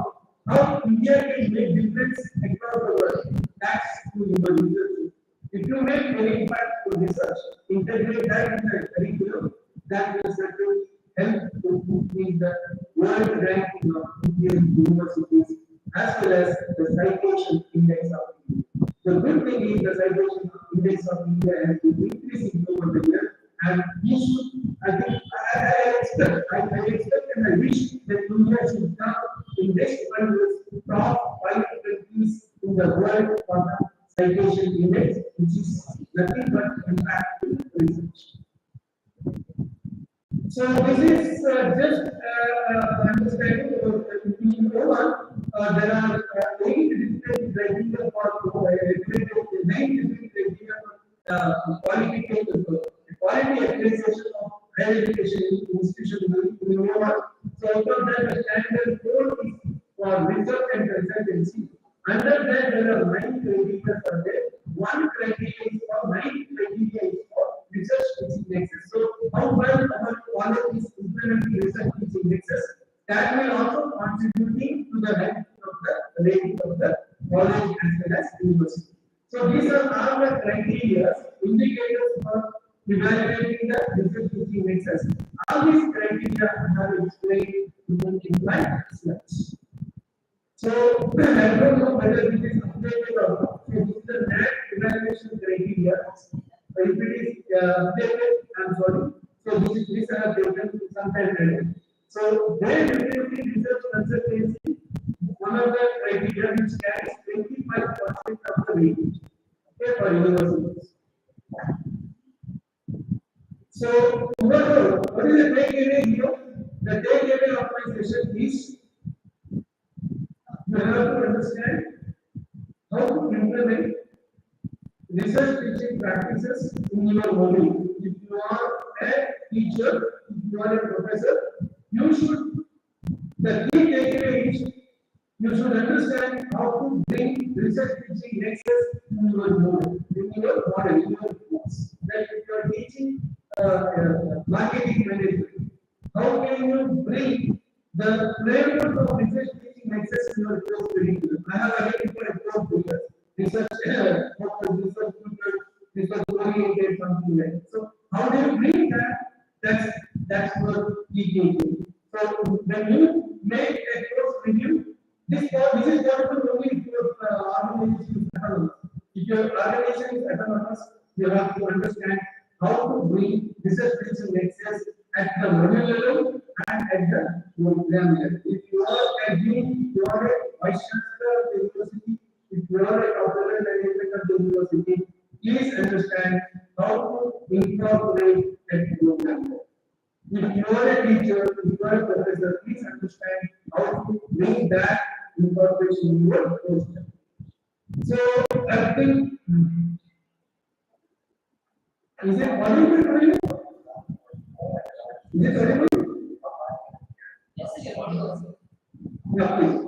B: How India can make difference across the world? That's to your research. If you make very impactful research, integrate that in the curriculum, that will certainly help to increase the world ranking of Indian universities as well as the citation index of India. The good thing is the citation index of India has been increasing over the years, and we should, I think, I expect and I wish that India should come in next 5 years top 5 countries in the world for the citation index, which is nothing but impactful research. So this is just understanding about in Oman. There are 8 different criteria for 9 different criteria for quality accreditation of higher education institution in Oman. So out of that, the standard 4 is for research and consultancy. Under that, there are 9 criteria for that. 1 criteria is for 9 criteria is for research teaching nexus. So how well our college is implementing research teaching nexus, that will also contributing to the ranking of the rating of the college as well as university. So these are all the criteria, indicators for evaluating the research teaching nexus. All these criteria are explained in my slides. So I don't know whether this is updated or not. So this is the NAAC evaluation criteria. If it is updated, I'm sorry. So these are taken sometime later. So then utility research consultancy, one of the criteria which carries 25% of the weightage, okay, for universities. So overall, what is the takeaway here? The takeaway of my session is you have to understand how to implement research teaching practices in your module. If you are a teacher, if you are a professor, you should, the key takeaway is you should understand how to bring research teaching nexus in your module, in your course. That if you are teaching marketing management, how can you bring the framework of research teaching nexus in your course curriculum? I have identified 4 pillars. Research, research oriented, something like that. So how do you bring that? That's what we do. So when you make a course review, this is possible only if your organization is autonomous. If your organization is autonomous, you have to understand how to bring research teaching nexus at the module level and at the program level. If you are a dean, you are a vice chancellor of the university, if you are a corporate management of the university, please understand how to incorporate that program. If you are a teacher, if you are a professor, please understand how to bring that incorporation in your course. So I think, is it audible for you? Is it audible?
D: Yes, sir.
B: Yeah, please.